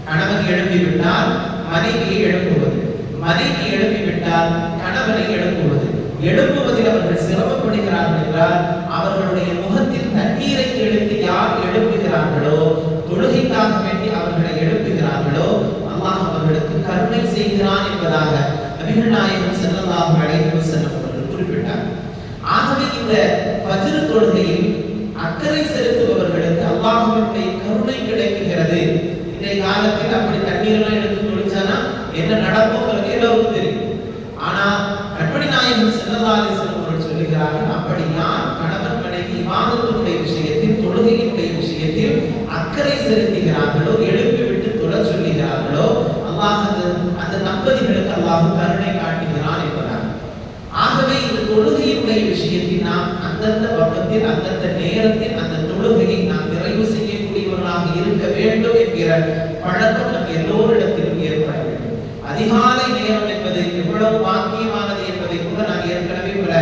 கணவன் எழுப்பிவிட்டால் மனைவியை எழுப்புவது, மனைவி எழுப்பிவிட்டால் கணவனை எழுப்புவது. எழுப்புவதில் அவர்கள் சிரமப்படுகிறார்கள் என்றால் அவர்களுடைய முகத்தில் தண்ணீரை தெளித்து யார் எழுப்புகிறார்களோ, தொழுகைக்காக வேண்டி அவர்களை எழுப்புகிறார்களோ அல்லாஹ் அவர்களுக்கு கருணை செய்கிறான் என்பதாக நபிகள் நாயகம் ஸல்லல்லாஹு அலைஹி வஸல்லம் அவர்கள் குறிப்பிட்டார். ஆகவே இந்த ஃபஜ்ர் தொழுகையில் அக்கறை செலுத்துபவர்களுக்கு அல்லாஹ்வுடைய கருணை கிடைக்கிறது. இந்த காலத்தில் அப்படி தண்ணீரெல்லாம் எடுத்து தொழிச்சானா என்ன நடக்கும் எல்லாருக்கும் தெரியும். ஆனா கண்மணி நாயகம் ஸல்லல்லாஹு அலைஹி வஸல்லம் அவர்கள் சொல்லுகிறார்கள், அப்படி யார் கணவன் மனைவி இபாதத்துடைய விஷயத்தில் தொழுகையினுடைய விஷயத்தில் அக்கறை செலுத்துகிறார்களோ, எழுப்பிவிட்டு தொழ சொல்லுகிறார்களோ அல்லாஹ் அந்த தம்பதிகளுக்கு அல்லாஹ் கருணை காட்டுகிறான் என்பதால். ஆகவே இந்த தொழுகையினுடைய விஷயத்தில் நாம் அந்தந்த பக்கத்தில் அந்தந்த நேரத்தில் அந்த தொழுகையை நாம் நிறைவு செய்யக்கூடியவர்களாக இருக்க வேண்டும் என்கிற பழக்கம் நம் எல்லோரிடத்திலும் ஏற்பட வேண்டும். அதிகாலை நேரம் என்பது எவ்வளவு பாக்கியமானது என்பதை கூட நான் ஏற்கனவே பல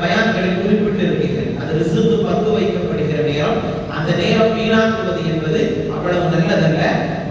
பயான்களில் குறிப்பிட்டு இருக்கிறேன். அது ரிசுக்கு பங்கு வைக்கப்படுகிற நேரம். அந்த நேரம் வீணாக்குவது என்பது அவ்வளவு நல்லதல்ல.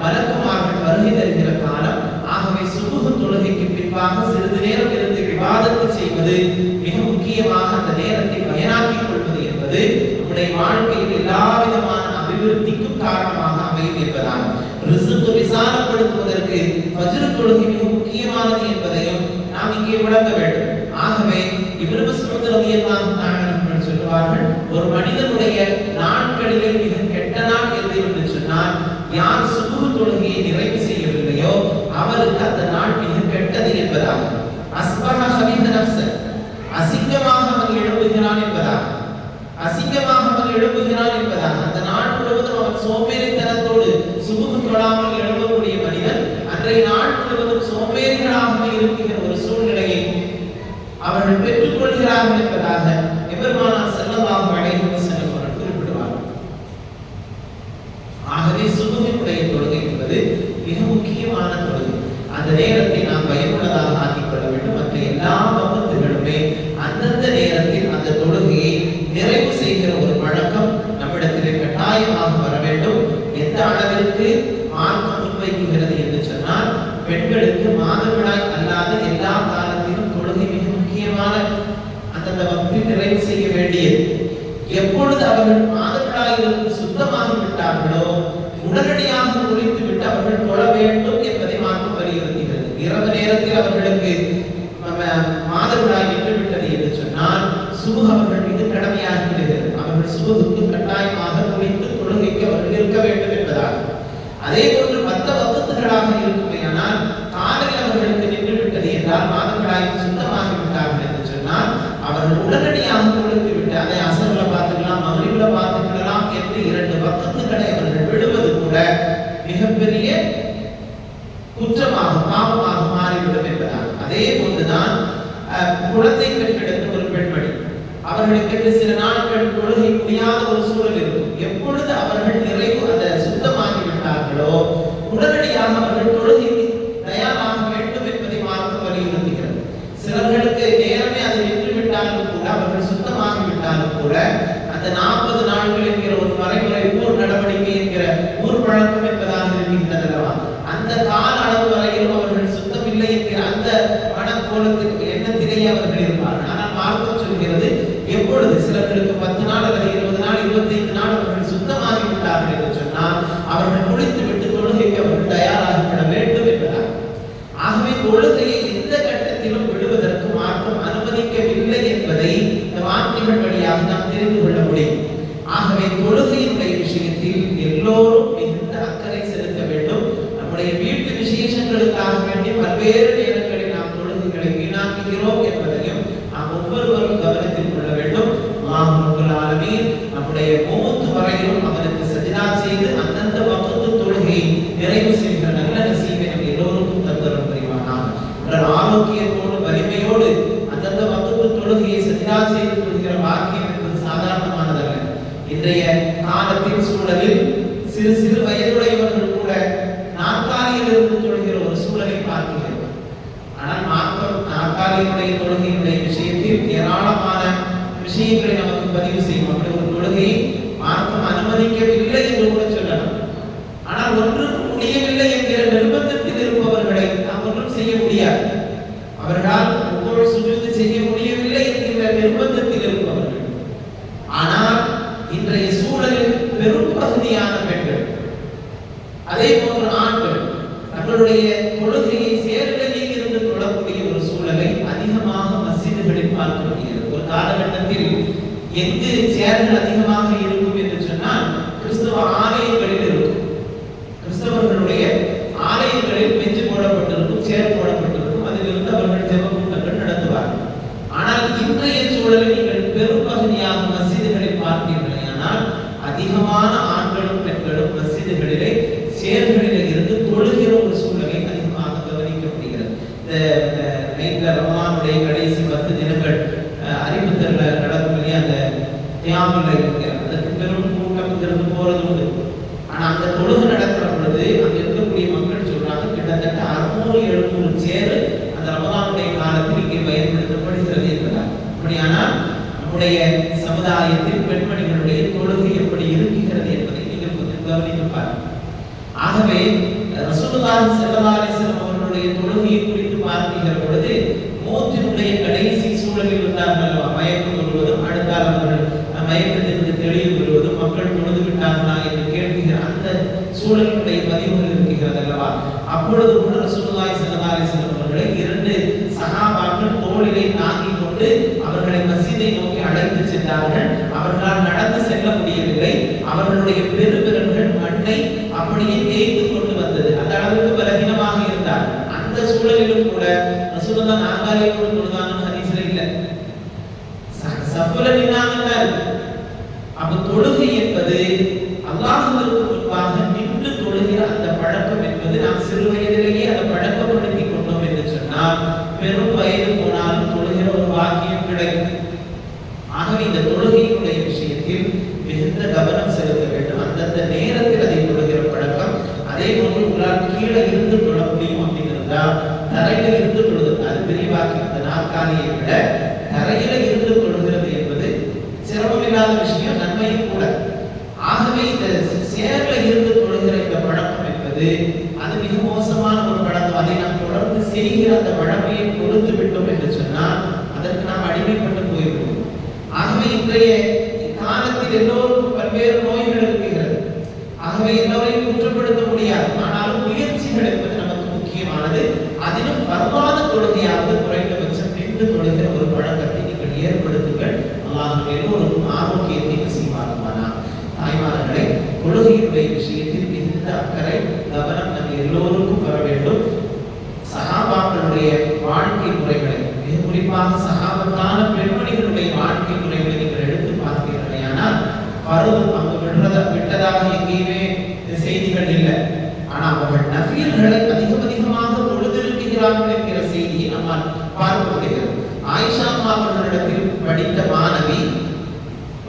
மலக்குமார்கள் வருகை தருகிற காலம். ஆகவே சுபுஹ் தொழுகைக்கு பின்பாக சிறிது நேரம் இருந்து இபாதத்து செய்வது, மிக முக்கியமாக அந்த நேரத்தை பயனாக்கிக் கொள்வது என்பது நம்முடைய வாழ்க்கையில் எல்லா விதமான அபிவிருத்திக்கும் காரணமாக அமையும் என்பதால் ரிசுக்கு விசாலப்படுத்துவதற்கு ஃபஜ்ர் தொழுகை மிக முக்கியமானது என்பதையும் நாம் இங்கே விளங்க வேண்டும். ஆகவே இப்னு மஸ்ஊத் ரலியல்லாஹு தஆலா சொல்வார்கள், ஒரு மனிதனுடைய நாட்களிலே மிக கெட்ட நாள் எது என்று சொன்னால் யார் சுபுஹ் தொழுகையை நிறைவு செய்யவில்லையோ அவருக்கு அந்த நாள் மிக கெட்டது என்பதாக. அஸ்பஹ ஹபீத நஃப்ஸ, அசிங்கமாக அவன் எழுப்புகிறான் என்பதாக, அசிங்கமாக அவன் எழுப்புகிறான் என்பதாக. அந்த நாள் முழுவதும் அவன் சோம்பேறித்தனத்தோடு சுபுஹ் தொழாமல் எழுப்பக்கூடிய மனிதன் அன்றைய நாள் முழுவதும் சோம்பேறிகளாக இருக்கிற ஒரு சூழ்நிலையை அவர்கள் பெற்றுக் கொள்கிறார்கள் என்பதாக பெருமானார் ஸல்லல்லாஹு அலைஹி வஸல்லம் அவர்கள் குறிப்பிடுவார்கள். ஆகவே சுபுஹினுடைய தொழுகை என்பது மிக முக்கியமான தொழுகை. அந்த நேரத்தை நாம் பயனுள்ளதாக ஆக்கிக் கொள்ள வேண்டும். மற்ற எல்லா வகுப்புகளுமே அந்தந்த நேரத்தில் அந்த தொழுகையை நிறைவு செய்கிற ஒரு பழக்கம் நம்மிடத்திலே கட்டாயமாக வர வேண்டும். எந்த அளவிற்கு மார்க்கம் முன்வைக்குகிறது என்று சொன்னால், பெண்களுக்கு மாதவிடாய் அல்லாத எல்லா காலத்திலும் தொழுகை மிக முக்கியமான அந்தந்த வகுப்பில் நிறைவு செய்ய வேண்டியது. எப்பொழுது அவர்கள் மாதவிடாயிலிருந்து சுத்தமாகி விட்டார்களோ உடனடியாக குளித்து விட்டு அவர்கள் தொழ வேண்டும் என்பதை மார்க்கம் வலியுறுத்துகிறது. இரவு நேரத்தில் அவர்களுக்கு மாதவிடாய் நின்றுவிட்டது என்று சொன்னால் சுபு அவர்கள் மீது கடமையாகி விடுகிறது. அவர்கள் சுபுக்கு கட்டாயமாக குளித்து தொழுகைக்கு அவர்கள் இருக்க வேண்டும் என்பதாக. அதே போன்று மற்ற வகுப்புகளாக இருக்குமேயானால் காலையில் அவர்களுக்கு நின்று விட்டது என்றால் மாதவிடாய் சுத்தமாகிவிட்டார்கள் என்று சொன்னால் அவர்கள் உடனடியாக குளித்து விட்டு அதை அசர்ல பார்த்துக்கலாம், மகரிப்ல பார்த்துக்கலாம் என்று 2 வகுப்புகளை அவர்கள் விடுவது கூட மிகப்பெரிய குற்றமாக பாவமாக மாறிவிடும் என்பதாக. அதே போன்றுதான் குழந்தை பெற்றெடுத்த ஒரு பெண்மணி அவர்களுக்கு சில நாட்கள் தொழுகை முடியாத ஒரு சூழல் இருக்கும். எப்பொழுது அவர்கள் நிறைவு அதை சுத்தமாகி விட்டார்களோ உடனடியாக அவர்கள் தொழுகைக்கு தயாராக வேண்டும் என்பதை மார்க்கம் வலியுறுத்துகிறது. சிலர்களுக்கு நேரமே அது நின்று விட்டாலும் கூட அவர்கள் சுத்தமாகி விட்டாலும் கூட அந்த 40 நாட்கள் என்கிற ஒரு வரைமுறை ஊர் நடவடிக்கை என்கிற ஊர் பழக்கம் என்பதாக இருக்கின்றது அல்லவா, அந்த கால அளவு வரையிலும் அவர்கள் சுத்தம் இல்லை என்கிற அந்த மனக்கோலத்துக்கு எண்ணத்திலேயே அவர்கள் இருப்பார்கள். ஆனால் மார்க்கம் சொல்கிறது எப்பொழுது சிலர்களுக்கு 10 நாள் அல்லது 20 நாள் 25 நாள் அவர்கள் சுத்தமாகி விட்டார்கள் என்று சொன்னால் அவர்கள் குளித்து விட்டு தொழுகைக்கு அவர்கள் தயாராகிவிட வேண்டும் என்பதால். ஆகவே தொழுகையை எந்த கட்டத்திலும் விடுவதற்கு மார்க்கம் அனுமதிக்கவில்லை என்பதை இந்த வார்த்தைகள் வழியாக நாம் தெரிந்து கொள்ள முடியும். ஆகவே தொழுகையினுடைய விஷயத்தில் எல்லோரும் மிகுந்த அக்கறை செலுத்த வேண்டும். நம்முடைய வீட்டு விசேஷங்களுக்காக வேண்டி பல்வேறு நேரங்களில் நாம் தொழுகைகளை வீணாக்குகிறோம் என்பதையும் நாம் ஒவ்வொருவரும் கவனத்தில் கொள்ள வேண்டும். அல்லாஹ் ரப்பல் ஆலமீன் நம்முடைய மௌத் வரையிலும் அவருக்கு சஜ்தா செய்து அந்தந்த வக்து தொழுகையை நிறைவு செய்கிற நல்ல நசீபை நம் எல்லோருக்கும் தந்தரும் புரிவானாக. உடல் ஆரோக்கியத்தோடு வலிமையோடு அந்தந்த வக்து தொழுகையை சஜ்தா செய்து கொள்கிற பாக்கியம் என்பது சாதாரணமானதல்ல. இன்றைய காலத்தின் சூழலில் சிறு சிறு வயதுடையவர்கள் கூட நாற்காலியில் இருந்து தொழுகிற ஒரு சூழலை பார்க்கிறோம். ஆனால் மார்க்கம் நாற்காலியினுடைய தொழுகையினுடைய விஷயத்தில் ஏராளமான விஷயங்களை நமக்கு பதிவு செய்யும். அப்படி ஒரு தொழுகையை மார்க்கம் அனுமதிக்கவில்லை என்று கூட சொல்லலாம். ஆனால் ஒன்றுக்கு முடியவில்லை என்கிற நிர்பந்தத்தில் இருப்பவர்களை நாம் ஒன்றும் செய்ய முடியாது. அவர்களால் ஒவ்வொரு சுஜூது செய்ய முடியவில்லை என்கிற நிர்பந்தத்தில் இருப்பவர்கள். ஆனால் இன்றைய சூழலில் பெரும் பகுதியான பெண்கள் அதே போன்று ஆண்கள் தங்களுடைய தொழுகையை சேர்களில் இருந்து தொழக்கூடிய ஒரு சூழலை அதிகமாக மஸ்ஜிதுகளில் பார்க்க முடிகிறது. ஒரு காலகட்டத்தில் எங்கு சேர்கள் அதிகமாக இருக்கும் என்று சொன்னால் கிறிஸ்தவ ஆலயங்களில் இருக்கும். கிறிஸ்தவர்களுடைய ஆலயங்களில் பெஞ்சு போடப்பட்டிருக்கும், சேர் போடப்பட்டிருக்கும். அதிலிருந்து அவர்கள் ஜெப கூட்டங்கள் நடத்துவார்கள். ஆனால் இன்றைய சூழலில் நீங்கள் பெரும் பகுதியாக மஸ்ஜிதுகளில் பார்த்தீர்களானால் அதிகமான ஆண்களும் பெண்களும் மஸ்ஜிதுகளிலே சேர்களிலே இருந்து தொழுகிற ஒரு சூழலை அதிகமாக கவனிக்க முடிகிறது. இந்த நைட்ல ரமலானுடைய கடைசி 10 தினங்கள் அறிவித்தல்ல நடக்கும் இல்லையா, அந்த தியாமில் இருக்கிற அதற்கு பெரும் கூட்டம் இருந்து போறது உண்டு. ஆனா அந்த தொழுகை நடக்கிற பொழுது அங்க இருக்கக்கூடிய மக்கள் சொல்றாங்க கிட்டத்தட்ட 600-700 சேர் அந்த ரமலானுடைய காலத்தில் இங்கே பயன்படுத்தப்படுகிறது என்பதால். அப்படியானால் நம்முடைய சமுதாயத்தில் பெண்மணிகளுடைய தொழுகை எப்படி இருக்கிறது என்பதை நீங்கள் கொஞ்சம் கவனித்து பாருங்கள். ஆகவே ரசூலுல்லாஹி ஸல்லல்லாஹு அலைஹி வஸல்லம் அவர்களுடைய தொழுகையை குறித்து பார்க்கிற பொழுது மௌத்தினுடைய கடைசி சூழலில் இருந்தார்கள். மயக்கம் வருவதும் அடுத்தால் அவர்கள் மயக்கத்திலிருந்து தெளிவு வருவதும் மக்கள் தொழுது விட்டார்களா என்று கேட்கிற அந்த சூழலுடைய பதிவுகள் இருக்கிறது அல்லவா. அப்பொழுது கூட ரசூலுல்லாஹி ஸல்லல்லாஹு அலைஹி வஸல்லம் அவர்களை 2 சஹாபாக்கள் தோளிலே தாங்கிக் கொண்டு அவர்களை மஸ்ஜிதை நோக்கி அழைத்து சென்றார்கள். அவர்களால் நடந்து செல்ல முடியவில்லை. அவர்களுடைய பெருவிரல்கள் மண்ணை அப்படியே தேய்த்து கொண்டு வந்தது. அந்த அளவுக்கு பலகீனமாக இருந்தார். அந்த சூழலிலும் கூட ரசூலுல்லாஹ் நாற்காலியோடு தொழுதான ஹதீஸ்ல இல்ல, சஃப்ல நின்னாங்கன்னு இருக்கு. அப்ப தொழுகை என்பது அல்லாஹ்விற்கு முன்பாக நின்று தொழுகிற அந்த பழக்கம் என்பது நாம் சிறு வயதிலேயே அந்த பழக்கப்படுத்தி கொண்டோம் என்று சொன்னால் பெரும் வயது போனாலும் தொழுகிற ஒரு வாக்கியம் கிடைக்கும். ஆகவே இந்த தொழுகையினுடைய விஷயத்தில் மிகுந்த கவனம் செலுத்த வேண்டும். அந்தந்த நேரத்தில் அதை தொழுகிற பழக்கம். அதே போன்று உங்களால் கீழே இருந்து தொழ முடியும் அப்படிங்கிறதா தரையில இருந்து தொழுது அது பெரிய வாக்கியம். அந்த நாற்காலியை விட தரையில இருந்து தொழுகிறது என்பது சிரமமில்லாத விஷயம், நன்மையும் கூட. ஆகவே இந்த சேர்ல இருந்து தொழுகிற இந்த பழக்கம் என்பது அது மிக மோசமான ஒரு பழக்கம். அதை நாம் தொடர்ந்து செய்கிற அந்த பழமையை கொடுத்து விட்டோம் என்று சொன்னால் அதற்கு நாம் அடிமைப்பட்டு போய்விடுவோம். ஆகவே இன்றைய காலத்தில் எல்லோருக்கும் பல்வேறு நோய்கள் இருக்கிறது. ஆகவே எல்லோரையும் குற்றப்படுத்த முடியாது. ஆனாலும் முயற்சிகள் என்பது நமக்கு முக்கியமானது. அதிலும் பரவாத தொழுகையுடைய விஷயத்தில் மிகுந்த அக்கறை கவனம் நம் எல்லோருக்கும் வர வேண்டும். சஹாபாக்களுடைய வாழ்க்கை முறைகளை, மிக குறிப்பாக சஹாபத்தான பெண்மணிகளுடைய வாழ்க்கை முறைகளை நீங்கள் எடுத்து பார்த்தீர்களேயானால் பருவ அவங்க விட்டதாக எங்கேயுமே செய்திகள் இல்லை. ஆனால் அவர்கள் நஃபீல்களை அதிகமாக தொழுதிருக்கிறார்கள் என்கிற செய்தியை நம்மால் பார்க்க முடிகிறது. ஆயிஷா அவர்களிடத்தில் படித்த மாணவி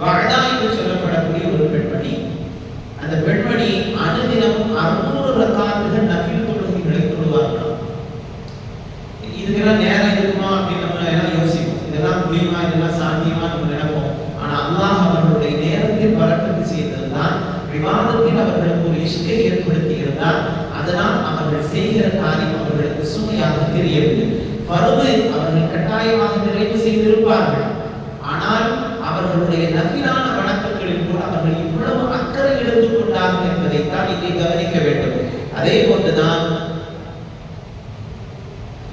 வஅதா என்று சொல்லப்படக்கூடிய ஒரு பெண்மணி. அந்த பெண்மணி அனுதினமும் 600 ரக்காத்துகள் நஃபில் தொழுகைகளை தொழுவார்கள். இதுக்கெல்லாம் நேரம் இருக்குமா அப்படின்னு நம்ம எல்லாம் யோசிப்போம். இதெல்லாம் முடியுமா, இதெல்லாம் சாத்தியமா நம்ம நினைப்போம். ஆனா அல்லாஹ் அவர்களுடைய நேரத்தில் பரக்கத்து செய்திருந்தால், விவாதத்தில் அவர்களுக்கு ஒரு இஷ்கை ஏற்படுத்தி இருந்தால், அதனால் அவர்கள் செய்கிற காரியம் அவர்களுக்கு சுமையாக தெரியவில்லை. பருவு அவர்கள் கட்டாயமாக நிறைவு செய்திருப்பார்கள். ஆனால் அவர்களுடைய நஃபிலான வணக்கங்களில் கூட அவர்கள் இவ்வளவு அக்கறை எடுத்துக் கொண்டார்கள் என்பதைத்தான் இங்கே கவனிக்க வேண்டும். அதே போன்றுதான்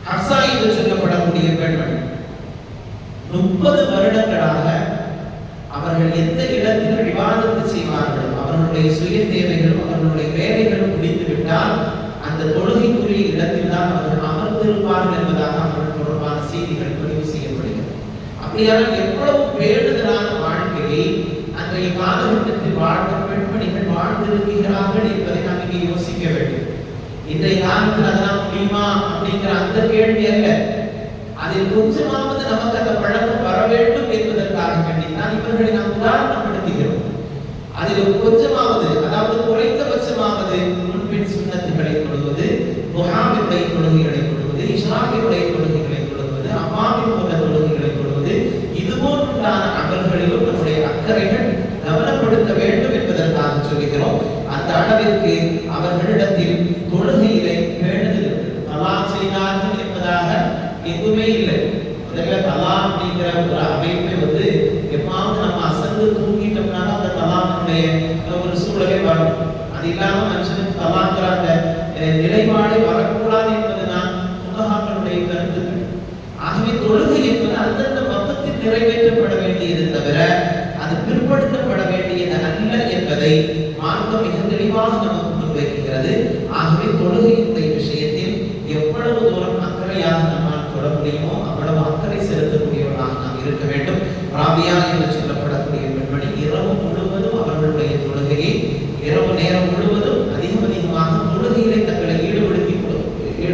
ஹப்ஸா என்று சொல்லப்படக்கூடிய பெண்மணி 30 வருடங்களாக அவர்கள் எந்த இடத்தில் விவாதத்தை செய்வார்கள், அவர்களுடைய சுய தேவைகளும் அவர்களுடைய வேலைகளும் முடிந்துவிட்டால் அந்த தொழுகைக்குரிய இடத்தில் தான் அவர்கள் அமர்ந்திருப்பார்கள் என்பதாக அவர்கள் தொடர்பான செய்திகள் பதிவு செய்யப்படுகிறது. அப்படியானால் எவ்வளவு பேணுதலான வாழ்க்கையை அன்றைய காலகட்டத்தில் வாழ்ந்த பெண்மணிகள் வாழ்ந்திருக்கிறார்கள் என்பதை நாம் இங்கே யோசிக்க வேண்டும். இன்றைய காலத்தில் அதெல்லாம் முடியுமா அப்படிங்கிற அந்த கேள்வி அல்ல. அதில் கொஞ்சமாவது நமக்கு அந்த பழக்கம் வர வேண்டும் என்பதற்காக வேண்டித்தான் இவர்களை நாம் உதாரணப்படுத்துகிறோம். அதில் கொஞ்சமாவது, அதாவது குறைந்தபட்சமாவது முன்பின் சுன்னத்துகளை தொழுவது, துஹாவினுடைய தொழுகைகளை தொழுவது, இஷ்ராகினுடைய தொழுகைகளை தொழுவது, அம்மாவின் போன்ற தொழுகைகளை தொழுவது, இதுபோன்றான அமல்களிலும் நம்முடைய அக்கறைகள் கவனப்படுத்த வேண்டும் என்பதற்காக சொல்லுகிறோம். அந்த அளவிற்கு அவர்களிடத்தில் தொழுகையிலே பேணுதல் இருக்கிறது. தலா செய்தார்கள் என்பதாக எதுவுமே இல்லை. முதல்ல தலா அப்படிங்கிற ஒரு அமைப்பை எப்பாவது நம்ம அசந்து தூங்கிட்டோம்னா அந்த தலானுடைய ஒரு சூழலே வரும். அது இல்லாம மனுஷனுக்கு தலாங்கிற அந்த நிலைப்பாடு வரக்கூடாது என்பதுதான் புகஹாக்களுடைய கருத்துக்கள். ஆகவே தொழுகை என்பது அந்தந்த பக்கத்தில் நிறைவேற்றப்பட வேண்டியது தவிர அது பிற்படுத்தப்பட வேண்டியது அல்ல என்பதை மார்க்கம் மிக தெளிவாக நமக்கு முன்வைக்கிறது. ஆகவே தொழுகையுடைய விஷயத்தில் எவ்வளவு தூரம் அக்கறையாக நம்மால் தொட முடியுமோ அவ்வளவு அக்கறை செலுத்தக்கூடியவர்களாக நாம் இருக்க வேண்டும். ராபியா என்று சொல்லப்படக்கூடிய பெண்மணி இரவு முழுவதும் அவர்களுடைய தொழுகையை, இரவு நேரம் முழுவதும் அதிகமாக தொழுகையிலே தங்களை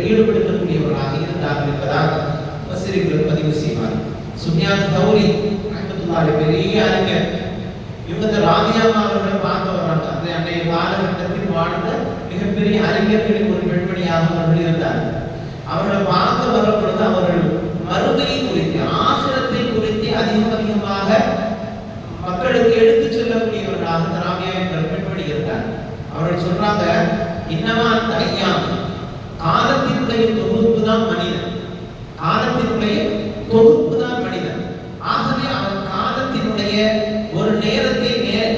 ஈடுபடுத்தக்கூடியவர்களாக இருந்தார்கள் என்பதாக முஃபஸ்ஸிரீன்கள் பதிவு செய்வார். சுஃபியான் தௌரி ரஹ்மத்துல்லாஹி பெரிய அறிஞர். இவங்க ராபியா அவர்களை பார்க்க வர்றாங்க. அன்றைய காலகட்டத்தில் வாழ்ந்த மிகப்பெரிய அறிஞர்களின் ஒரு பெண்மணியாக அவர்கள் இருந்தார். அவர்களை பார்க்க வரப்பொழுது அவர்கள் மறுமையை குறித்து, ஆசிரத்தை குறித்து அதிகமாக மக்களுக்கு எடுத்துச் சொல்லக்கூடியவர்களாக ராபியா என்ற பெண்மணி இருந்தார். அவர்கள் சொல்றாங்க, இன்னமா அந்த ஐயா காலத்தினுடைய தொகுப்பு தான் மனிதன், காலத்தினுடைய தொகுப்பு தான் மனிதன். ஆகவே அவன் காலத்தினுடைய ஒரு நேரத்தை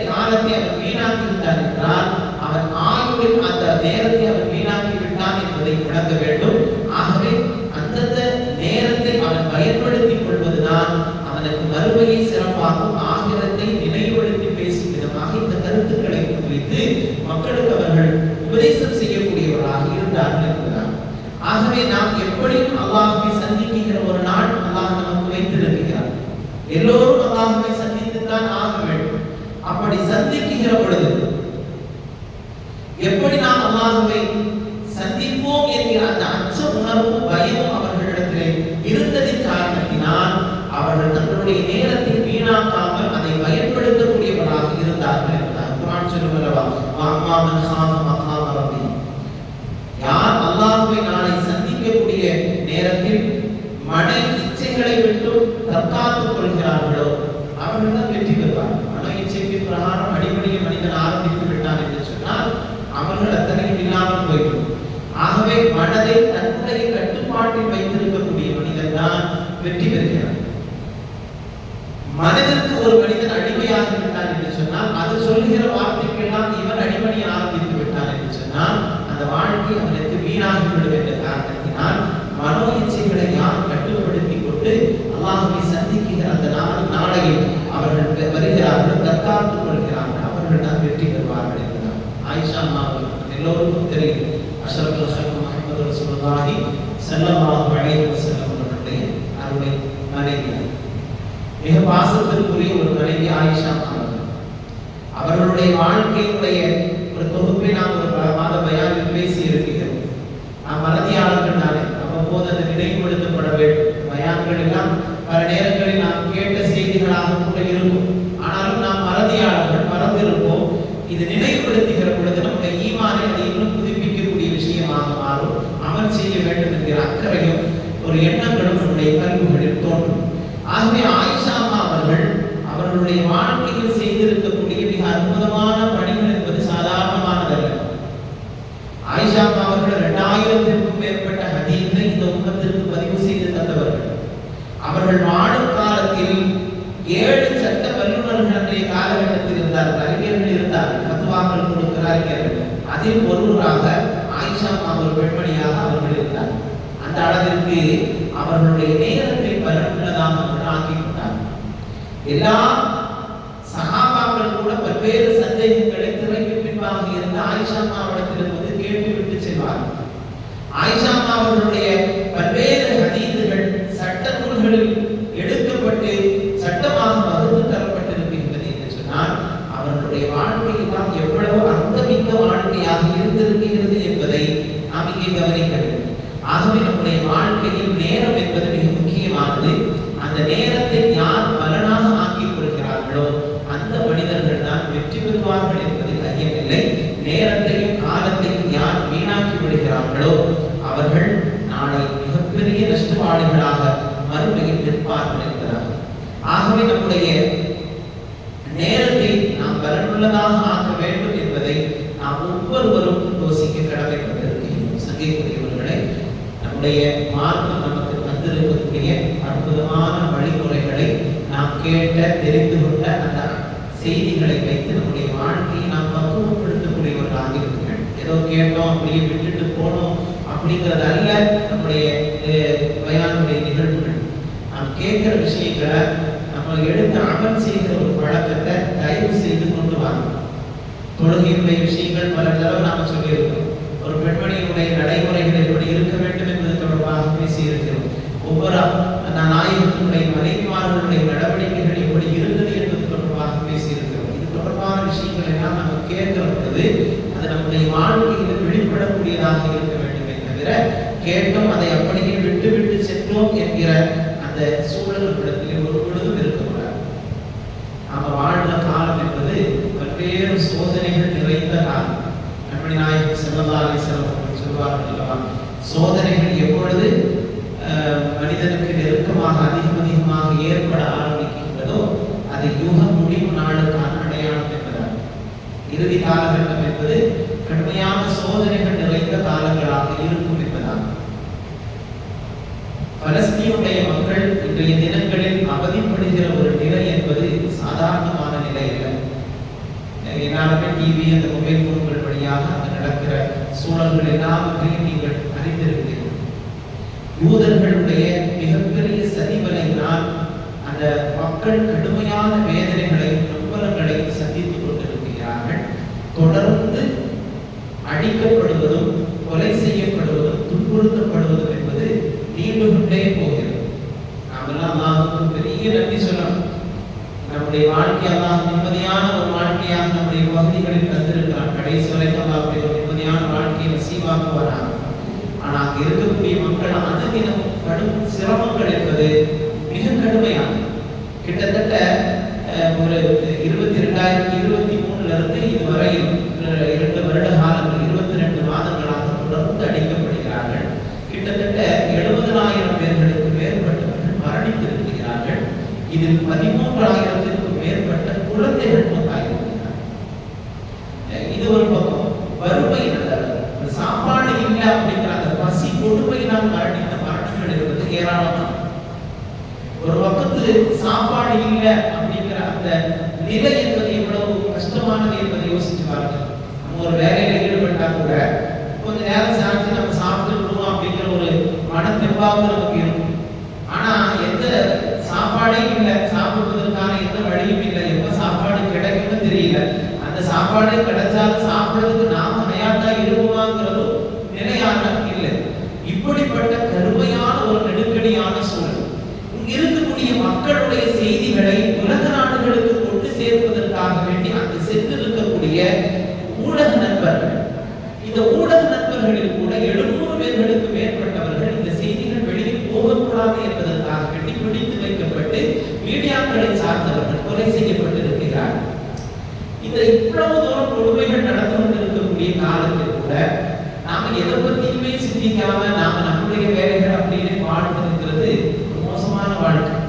காலத்தை அவன் வீணாக்கி விட்டான் என்றால் அவன் ஆயுளில் அந்த நேரத்தை அவன் வீணாக்கி விட்டான் என்பதை உணர்த்த வேண்டும். ஆகவே அந்தந்த நேரத்தை அவன் பயன்படுத்திக் கொள்வதுதான் அவனுக்கு மறுமையை சிறப்பாகும், ஆகிரத்தை நினைவுபடுத்தி பேசும் விதமாக இந்த கருத்துக்களை குறித்து மக்களுக்கு அவர்கள் உபதேசம் செய்யக்கூடியவர்களாக இருந்தார்கள் என்பதால். ஆகவே நாம் எப்படியும் அல்லாஹ்வை சந்திக்கிற ஒரு நாள் அல்லாஹ் நமக்கு வைத்திருக்கிறார். எல்லோரும் அல்லாஹ்வை சந்தித்துத்தான் ஆக வேண்டும். அப்படி சந்திக்கிற பொழுது எப்படி நாம் அல்லாஹ்வை சந்திப்போம் என்கிற அந்த அச்ச உணர்வும் பயமும் அவர்களிடத்திலே இருந்ததின் காரணத்தினால் அவர்கள் தங்களுடைய நேரத்தை வீணாக்காமல் அதை பயன்படுத்தக்கூடியவர்களாக இருந்தார்கள் என்பதாக குர்ஆன் சொல்லுகிறவா, வஅம்மா மன் காஃப மகாம ரப்பி, யார் அல்லாஹ்வை நாளை சந்திக்கக்கூடிய நேரத்தில் மன இச்சைகளை விட்டு தற்காத்துக் கொள்கிறார்களோ அவர்கள் தான் வெற்றி பெறுவார்கள். மன இச்சைக்கு பிரகாரம் அடிப்படையை மனிதன் ஆரம்பித்து விட்டான் என்று சொன்னால் அவர்கள் அத்தனையும் இல்லாமல் போய்விடும். ஆகவே மனதை தன்னுடைய கட்டுப்பாட்டில் வைத்திருக்கக்கூடிய மனிதன் தான் வெற்றி பெறுகிறார். மனதிற்கு ஒரு மனிதன் அடிமையாகி விட்டான் என்று சொன்னால், அது சொல்லுகிற வார்த்தைக்கெல்லாம் இவன் அடிமணி ஆரம்பித்து விட்டான் என்று சொன்னால் அந்த வாழ்க்கை அவனுக்கு வீணாகிவிடும் என்ற காரணத்தினால் மனோ இச்சைகளை யார் கட்டுப்படுத்திக் கொண்டு அல்லாஹ்வை சந்திக்கிற அந்த நாளையில் அவர்கள் வருகிறார்கள், தற்காத்துக் கொள்கிறார்கள், அவர்கள் தான் வெற்றி பெறுவார்கள் என்பதால். ஆயிஷா அவர்கள் எல்லோருக்கும் தெரியும். அஷ்ரஃபுல் ஹல்க் முஹம்மது ரசூலுல்லாஹி ஸல்லல்லாஹு அலைஹி வஸல்லம் அவர்களுடைய அருமை மனைவி, மிக பாசத்திற்குரிய ஒரு மனைவி ஆயிஷா அவர்களுடைய வாழ்க்கையுடைய ஒரு தொகுப்பை நாம் ஒரு மாத பயானில் பேசி இருக்கிறோம். நாம் மறதியாளர்கள் தானே, அவ்வப்போது அது நினைவுபடுத்தப்பட வேண்டும். பயான்கள் எல்லாம் பல நேரங்களில் நாம் கேட்ட செய்திகளாக கூட இருக்கும். ஆனாலும் நாம் மறதியாளர்கள், மறந்திருப்போம். இது நினைவுபடுத்துகிற பொழுது நம்முடைய ஈமானை அதை இன்னும் புதுப்பிக்கக்கூடிய விஷயமாக மாறும். அமல் செய்ய வேண்டும் என்கிற அக்கறையும் ஒரு எண்ணங்களும் நம்முடைய கல்விகளில் தோன்றும். ஆகவே ஆயிஷா அவர்களுடைய வாழ்க்கையில் செய்திருக்கக்கூடிய மிக அற்புதமான பணிகள் என்பது சாதாரணமானதல்ல. ஆயிஷா அவர்கள் 2000க்கும் மேற்பட்ட ஹதீஸை இந்த உம்மத்திற்கு பதிவு செய்து தந்தவர்கள். அவர்கள் வாழும் காலத்தில் 7 சட்ட வல்லுநர்கள் அன்றைய காலகட்டத்தில் இருந்தார்கள், அறிஞர்கள் இருந்தார்கள், ஃபத்வாக்கள் கொடுக்கிற அறிஞர்கள். அதில் ஒருவராக ஆயிஷா ஒரு பெண்மணியாக அவர்கள் இருந்தார். அந்த அளவிற்கு அவர்களுடைய நேரத்தை பலனுள்ளதாக அவர்கள் ஆக்கிக் கொண்டார்கள். எல்லா சஹாபாக்கள் கூட பல்வேறு சந்தேகங்களை திரைக்கு பின்பாக இருந்த ஆயிஷா அவரிடத்திலிருந்து கேட்டுவிட்டு செல்வார்கள். ஆயிஷா அவர்களுடைய பல்வேறு ஹதீஸுகள் சட்ட நூல்களில் எடுக்கப்பட்டு சட்டமாக வகுத்து தரப்பட்டிருக்கின்றது என்று சொன்னால் அவர்களுடைய வாழ்க்கையில் தான் எவ்வளவு அர்த்தமிக்க வாழ்க்கையாக இருந்திருக்கிறது என்பதை நாம் இங்கே கவனிக்க வேண்டும். ஆகவே நம்முடைய வாழ்க்கையில் நேரம் என்பது மிக முக்கியமானது. அந்த நேரத்தை யார் பலனாக ஆக்கிக் கொள்கிறார்களோ அந்த மனிதர்கள் தான் வெற்றி பெறுவார்கள் என்பதில் ஐயமில்லை. நேரத்தையும் காலத்தையும் யார் வீணாக்கி விடுகிறார்களோ அவர்கள் நாளை மிகப்பெரிய நஷ்டவாளிகளாக மறுமையில் நிற்பார்கள் என்கிறார்கள். ஆகவே நம்முடைய நேரத்தை நாம் பலனுள்ளதாக ஆக்க வேண்டும் என்பதை நாம் ஒவ்வொருவரும் யோசிக்க கடமைப்பட்டிருக்கிறோம். சங்கைக்குரியவர்களே, நம்முடைய மார்க்கம் நமக்கு தந்திருக்கக்கூடிய அற்புதமான வழிமுறைகளை நாம் கேட்ட தெரிந்து கொண்ட அந்த செய்திகளை வைத்து நம்முடைய வாழ்க்கையை நாம் பக்குவப்படுத்தக்கூடியவர்களாக இருக்கிறோம். ஏதோ கேட்டோம் அப்படியே விட்டுட்டு போனோம் அப்படிங்கிறது அல்ல நம்முடைய பயானுடைய நிகழ்வுகள். நாம் கேட்கிற விஷயங்களை நம்ம எடுத்து அமல் செய்கிற ஒரு பழக்கத்தை தயவு செய்து கொண்டு வாங்க. தொழுகையுடைய விஷயங்கள் பல தடவை நாம் சொல்லியிருக்கோம். ஒரு பெண்மணியினுடைய நடைமுறைகள் எப்படி இருக்க வேண்டும் என்பது தொடர்பாக பேசியிருக்கிறோம். ஒவ்வொரு நாயகத்தினுடைய மனைவிமார்களுடைய நடவடிக்கைகள் எப்படி இருந்தது என்பது தொடர்பாக பேசியிருக்கிறோம். இது தொடர்பான விஷயங்கள் எல்லாம் நம்ம கேட்கிற பொழுது அது நம்முடைய வாழ்க்கையில் வெளிப்படக்கூடியதாக இருக்க வேண்டுமே தவிர கேட்டோம் அதை அப்படியே விட்டு விட்டு சென்றோம் என்கிற அந்த சூழல் இடத்தில் ஒரு பொழுதும் இருக்கக்கூடாது. நாம வாழ்ந்த காலம் என்பது பல்வேறு சோதனைகள் நிறைந்த காலம். நபிகள் நாயகம் ஸல்லல்லாஹு அலைஹி வஸல்லம் சொல்வார்கள் அல்லவா, சோதனைகள் எப்பொழுது மனிதனுக்கு நெருக்கமாக அதிகமாக ஏற்பட ஆரம்பிக்கின்றதோ அது யுக முடிவு நாளுக்கான அடையாளம் என்பதால் இறுதி காலகட்டம் என்பது கடுமையான சோதனைகள் நிறைந்த காலங்களாக இருக்கும் என்பதால் பலஸ்தீனுடைய மக்கள் இன்றைய தினங்களில் அவதிப்படுகிற ஒரு நிலை என்பது சாதாரணமான நிலை அல்ல. எல்லாருமே டிவி அந்த மொபைல் போன்கள் வழியாக அங்கு நடக்கிற சூழல்கள் எல்லாவற்றையும் நீங்கள் அறிந்திருக்கிறீர்கள். யூதர்களுடைய மிகப்பெரிய சதிவலையினால் அந்த மக்கள் கடுமையான வேதனைகளையும் நம்பலங்களையும் சந்தித்துக் கொண்டிருக்கிறார்கள். தொடர்ந்து அழிக்கப்படுவதும் கொலை செய்யப்படுவதும் துன்புறுத்தப்படுவதும் என்பது நீண்டு கொண்டே போகிறது. நாமெல்லாம் அல்லாஹ்வுக்கு பெரிய நன்றி சொல்லணும். நம்முடைய வாழ்க்கை அல்லாஹ் நிம்மதியான ஒரு வாழ்க்கையாக நம்முடைய பகுதிகளில் தந்திருக்கிறான். கடைசி வரைக்கும் அல்லாஹ் ஒரு நிம்மதியான வாழ்க்கையை நசீவாக்குவாராக. ஆனால் அங்கு இருக்கக்கூடிய மக்கள் அனுதினம் கடும் சிரமங்கள் என்பது மிக கடுமையானது. கிட்டத்தட்ட ஒரு 2023 இதுவரையில் 2 வருட காலங்கள் 22 மாதங்களாக தொடர்ந்து அடிக்கப்படுகிறார்கள். கிட்டத்தட்ட 70,000 பேர்களுக்கு மேற்பட்டவர்கள் மரணித்திருக்கிறார்கள். இதில் 13,000க்கும் மேற்பட்ட குழந்தைகள் மொத்தாயிருக்கிறார்கள். இது ஒரு பக்கம். வறுமை சாப்பாடு இல்லை அப்படிங்கிற அந்த பசி கொடுமையினால் மரணித்த மரணங்கள் என்பது ஏராளமான. ஒரு பக்கத்து சாப்பாடு இல்லை அப்படிங்கிற அந்த நிலை என்பது எவ்வளவு கஷ்டமானது என்பதை யோசிச்சு பாருங்க. நம்ம ஒரு வேலையில ஈடுபட்டா கூட கொஞ்ச நேரம் சாப்பிட்டு நம்ம சாப்பிட்டு விடுவோம் அப்படிங்கிற ஒரு மனத்திற்பாக நமக்கு இருக்கும். ஆனா எந்த சாப்பாடே இல்லை, சாப்பிடுவதற்கான எந்த வழியும் இல்லை, எப்ப சாப்பாடு கிடைக்கும்னு தெரியல. அந்த அந்த சாப்பாடு கிடைச்சாலும் சாப்பிடுறதுக்கு நாம ஹயாத்தா இருப்போமாங்கிறதும் நிலையான இல்லை. இப்படிப்பட்ட கடுமையான ஒரு நெருக்கடியான சூழல். இங்க இருக்கக்கூடிய மக்களுடைய செய்திகளை உலக நாடுகளுக்கு கொண்டு சேர்ப்பதற்காக வேண்டி அங்கு சென்றிருக்கக்கூடிய ஊடக நண்பர்கள், இந்த ஊடக நண்பர்களில் கூட 700 பேர்களுக்கு மேற்பட்டவர்கள் இந்த செய்திகள் வெளியில் போகக்கூடாது என்பதற்காக வேண்டி பிடித்து வைக்கப்பட்டு மீடியாக்களை சார்ந்தவர்கள் கொலை செய்யப்பட்டிருக்கிறார்கள். இந்த இவ்வளவு தூரம் கொடுமைகள் நடந்து கொண்டிருக்கக்கூடிய காலத்தில் கூட நாம எதை பத்தியுமே சிந்திக்காம நாம நம்முடைய வேலைகள் அப்படின்னு வாழ்வதுங்கிறது ஒரு மோசமான வாழ்க்கை.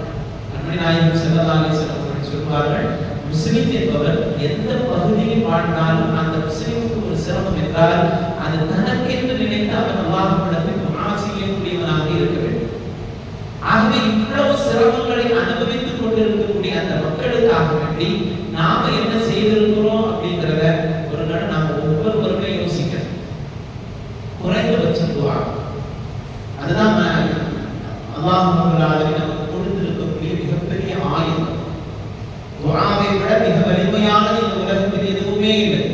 நபிகள் நாயகம் ஸல்லல்லாஹு அலைஹி வஸல்லம் அவர்கள் சொல்வார்கள், முஸ்லிம் என்பவர் எந்த பகுதியில் வாழ்ந்தாலும் அந்த முஸ்லிமுக்கு ஒரு சிரமம் என்றால் அது தனக்கென்று நினைத்து அவன் அல்லாஹ்விடத்தில் துஆ செய்யக்கூடியவனாக இருக்க வேண்டும். ஆகவே இவ்வளவு சிரமங்களை அனுபவித்துக் கொண்டிருக்கக்கூடிய அந்த மக்களுக்காக வேண்டி நாம என்ன செய்திருக்கிறோம் அப்படிங்கிறத ஒரு நாள் நாம ஒவ்வொருவருமே யோசிக்கணும். குறைந்தபட்சம் துஆ, அதுதான் அல்லாஹ் ரப்பல் ஆலமீன் நமக்கு கொடுத்திருக்கக்கூடிய மிகப்பெரிய ஆயுதம். துஆவை விட மிக வலிமையானது இந்த உலகத்தில் எதுவுமே இல்லை.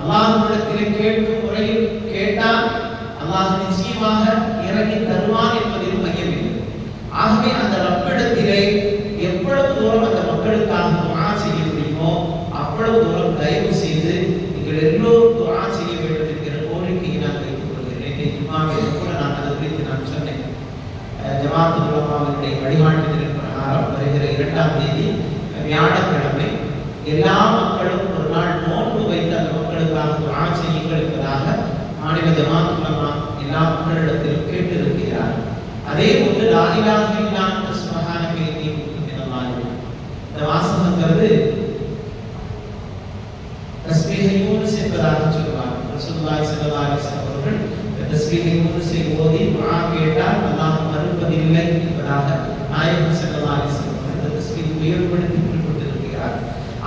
அல்லாஹ்விடத்திலே கேட்கும் முறையில் கேட்டால் அல்லாஹ் நிச்சயமாக இறங்கி தருவான் என்பதில் மையமில்லை. ஆகவே அந்த ரப்பிடத்திலே எவ்வளவு தூரம் அந்த மக்களுக்காக துஆ செய்ய முடியுமோ அவ்வளவு தூரம் தயவு செய்து நீங்கள் எல்லோரும் துஆ செய்ய வேண்டும் என்கிற கோரிக்கையை நான் வைத்துக் கொள்கிறேன். ஜும்மாவில் கூட நான் அது குறித்து நான் சொன்னேன். ஜமாத் உலமாவுடைய வழிகாட்டுதலின் பிரகாரம் வருகிற 2ஆம் தேதி வியாழக்கிழமை எல்லா மக்களும் ஒரு நாள் நோன்பு வைத்து அந்த மக்களுக்காக துஆ செய்யுங்கள் என்பதாக மாநில ஜமாத் உலமா எல்லா மக்களிடத்திலும் கேட்டிருக்கிறார். அதே போன்று லா இலாஹ இல்லா அன்த சுப்ஹானக இன்னி குன்து மினல் ஸாலிமீன், இந்த வாசகங்கிறது தஸ்பீஹ் யூனுஸ் என்பதாக சொல்வார். ரசூலுல்லாஹி ஸல்லல்லாஹு அலைஹி வஸல்லம் அவர்கள் தஸ்பீஹ் யூனுஸை ஓதி துஆ கேட்டால் அல்லாஹ் மறுப்பதில்லை என்பதாக நாயகம் ஸல்லல்லாஹு அலைஹி வஸல்லம் அவர்கள் தஸ்பீஹ் உயர்வுபடுத்தி குறிப்பிட்டிருக்கிறார்.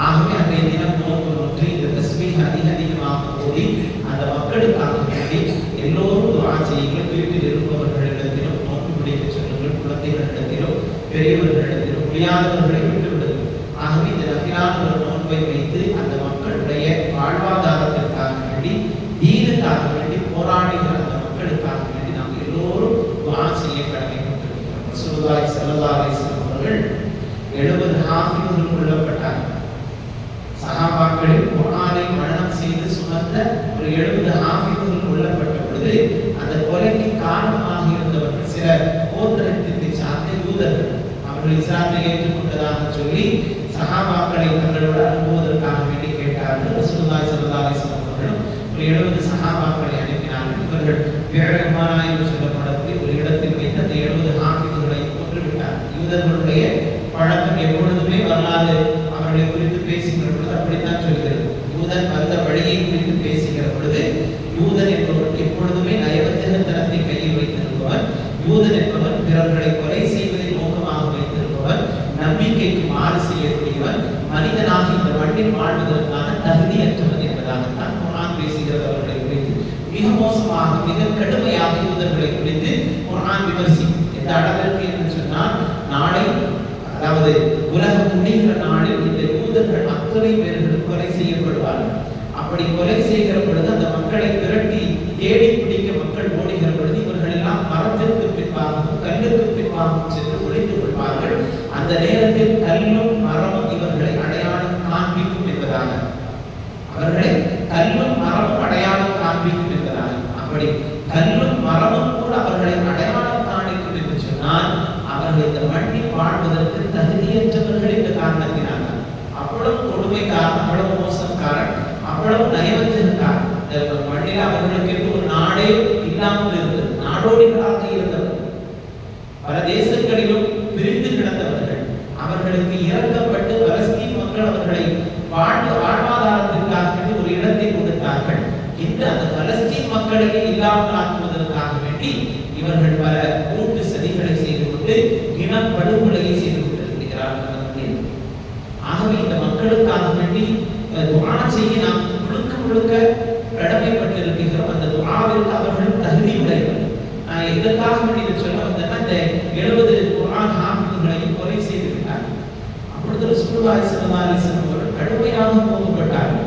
ஆகவே அன்றைய தினம் நோன்பு நோற்று இந்த தஸ்பீஹ் அதிகமாக ஓதி அந்த மக்களுக்காக வேண்டி எல்லோரும் துஆ செய்யுங்கள். வீட்டில் இருப்பவர்களிடத்திலும் நோன்பு பிடிக்க சொல்லுங்கள், குழந்தைகளிடத்திலும் பெரியவர்களிடத்திலும் முடியாதவர்களை விட்டுவிடுங்கள். ஆகவே இந்த நஃபிலான ஒரு நோன்பை வைத்து அந்த மக்களுடைய வாழ்வாதாரத்திற்காக வேண்டி தீனுக்காக வேண்டி போராடுகிற அந்த மக்களுக்காக வேண்டி நாம் எல்லோரும் துஆ செய்ய கடமைப்பட்டிருக்கிறோம். ரசூலுல்லாஹி ஸல்லல்லாஹு அலைஹி வஸல்லம் அவர்கள் 70 ஹாஃபிதுகள் கொல்லப்பட்டார்கள். சஹாபாக்களில் குர்ஆனை மனனம் செய்து சுமந்த ஒரு 70 ஹாஃபிதுகள் கொல்லப்பட்ட பொழுது அந்த கொலைக்கு காரணமாக இருந்தவர்கள் சில கோத்திரத்தை சார்ந்த யூதர்கள். அவர்கள் இஸ்லாத்தை ஏற்றுக்கொண்டதாக சொல்லி சஹாபாக்களை தங்களோடு அனுப்புவதற்காக வேண்டி கேட்டார்கள். ரசூலுல்லாஹி ஸல்லல்லாஹு அலைஹி வஸல்லம் அவர்கள் ஒரு 70 சஹாபாக்களை அனுப்பினார்கள். இவர்கள் வேறமானா என்று சொல்லப்படக்கூடிய ஒரு இடத்தில் வைத்து அந்த 70 ஹாஃபிதுகளை கொன்றுவிட்டார். யூதர்களுடைய பழக்கம் எப்பொழுதுமே வரலாறு அவர்களை குறித்து பேசுகிற பொழுது அப்படித்தான் சொல்கிறது. யூதன் வந்த வழியை குறித்து பேசுகிற பொழுது யூதன் என்பவர் எப்பொழுதுமே நயவஞ்சகத்தனத்தை கையில் வைத்திருப்பவர், யூதன் என்பவர் பிறர்களை கொலை செய்வதை நோக்கமாக வைத்திருப்பவர், நம்பிக்கைக்கு மாறு செய்யக்கூடியவர், மனிதனாக இந்த மண்ணில் வாழ்வதற்கான தகுதியற்றவர் என்பதாகத்தான் குர்ஆன் பேசுகிறது. அவர்களை குறித்து மிக மோசமாக மிக கடுமையாக யூதர்களை குறித்து குர்ஆன் விமர்சிக்கும். எந்த அளவிற்கு என்று சொன்னால் நாளை அதாவது உலகம் முடிகிற நாளில் இந்த யூதர்கள் அத்தனை பேர்களும் கொலை செய்யப்படுவார்கள். அப்படி கொலை செய்கிற பொழுது அந்த மக்களை விரட்டி தேடி பிடிக்க மக்கள் ஓடுகிற பொழுது இவர்கள் எல்லாம் மரத்திற்கு பின்பாகவும் கல்லுக்கு பின்பாகவும் சென்று ஒளிந்து கொள்வார்கள். அந்த நேரத்தில் கல்லும் மரமும் இவர்களை அடையாளம் காண்பிக்கும் என்பதாக, அவர்களை கல்லும் மரமும் அடையாளம் காண்பிக்கும் என்பதாக, அப்படி கல்லும் மரமும் கூட அவர்களை அடையாளம் காண்பிக்கும் என்று சொன்னால் அவர்கள் இந்த மண்ணில் வாழ்வதற்கு தகுதியற்றவர்கள் என்ற காரணத்தினால அவ்வளவு கொடுமைக்காரன், அவ்வளவு மோசக்காரன், அவ்வளவு நயவஞ்சகக்காரன். இந்த மண்ணில் அவர்களுக்கு ஒரு நாடே இல்லாமல் இருந்தது, நாடோடிகளாக இருந்தவர், பல தேசங்களிலும் பிரிந்து கிடந்தவர்கள். அவர்களுக்கு இறக்கப்பட்டு பலஸ்தீன் மக்கள் அவர்களை வாழ்வாதாரத்திற்காக ஒரு இடத்தை கொடுத்தார்கள். இன்று அந்த பலஸ்தீன் மக்களையே இல்லாமல் ஆக்குவதற்காக வேண்டி இவர்கள் பல கூட்டு சதிகளை செய்து கொண்டு இனப்படுகொலையை செய்து கொண்டிருக்கிறார்கள். ஆகவே இந்த மக்களுக்காக வேண்டி துஆ செய்ய நாம் முழுக்க கடமைப்பட்டிருக்கிறோம். அந்த துஆவிற்கு அவர்கள் தகுதி உடையவர்கள். இதற்காக வேண்டி சொல்ல வந்தேன்னா இந்த 70 குர்ஆன் ஹாஃபிதுகளையும் கொலை செய்து விட்டார்கள். அப்பொழுது ரசூலுல்லாஹி ஸல்லல்லாஹு அலைஹி வஸல்லம் அவர்கள் கடுமையாக கோபப்பட்டார்கள்.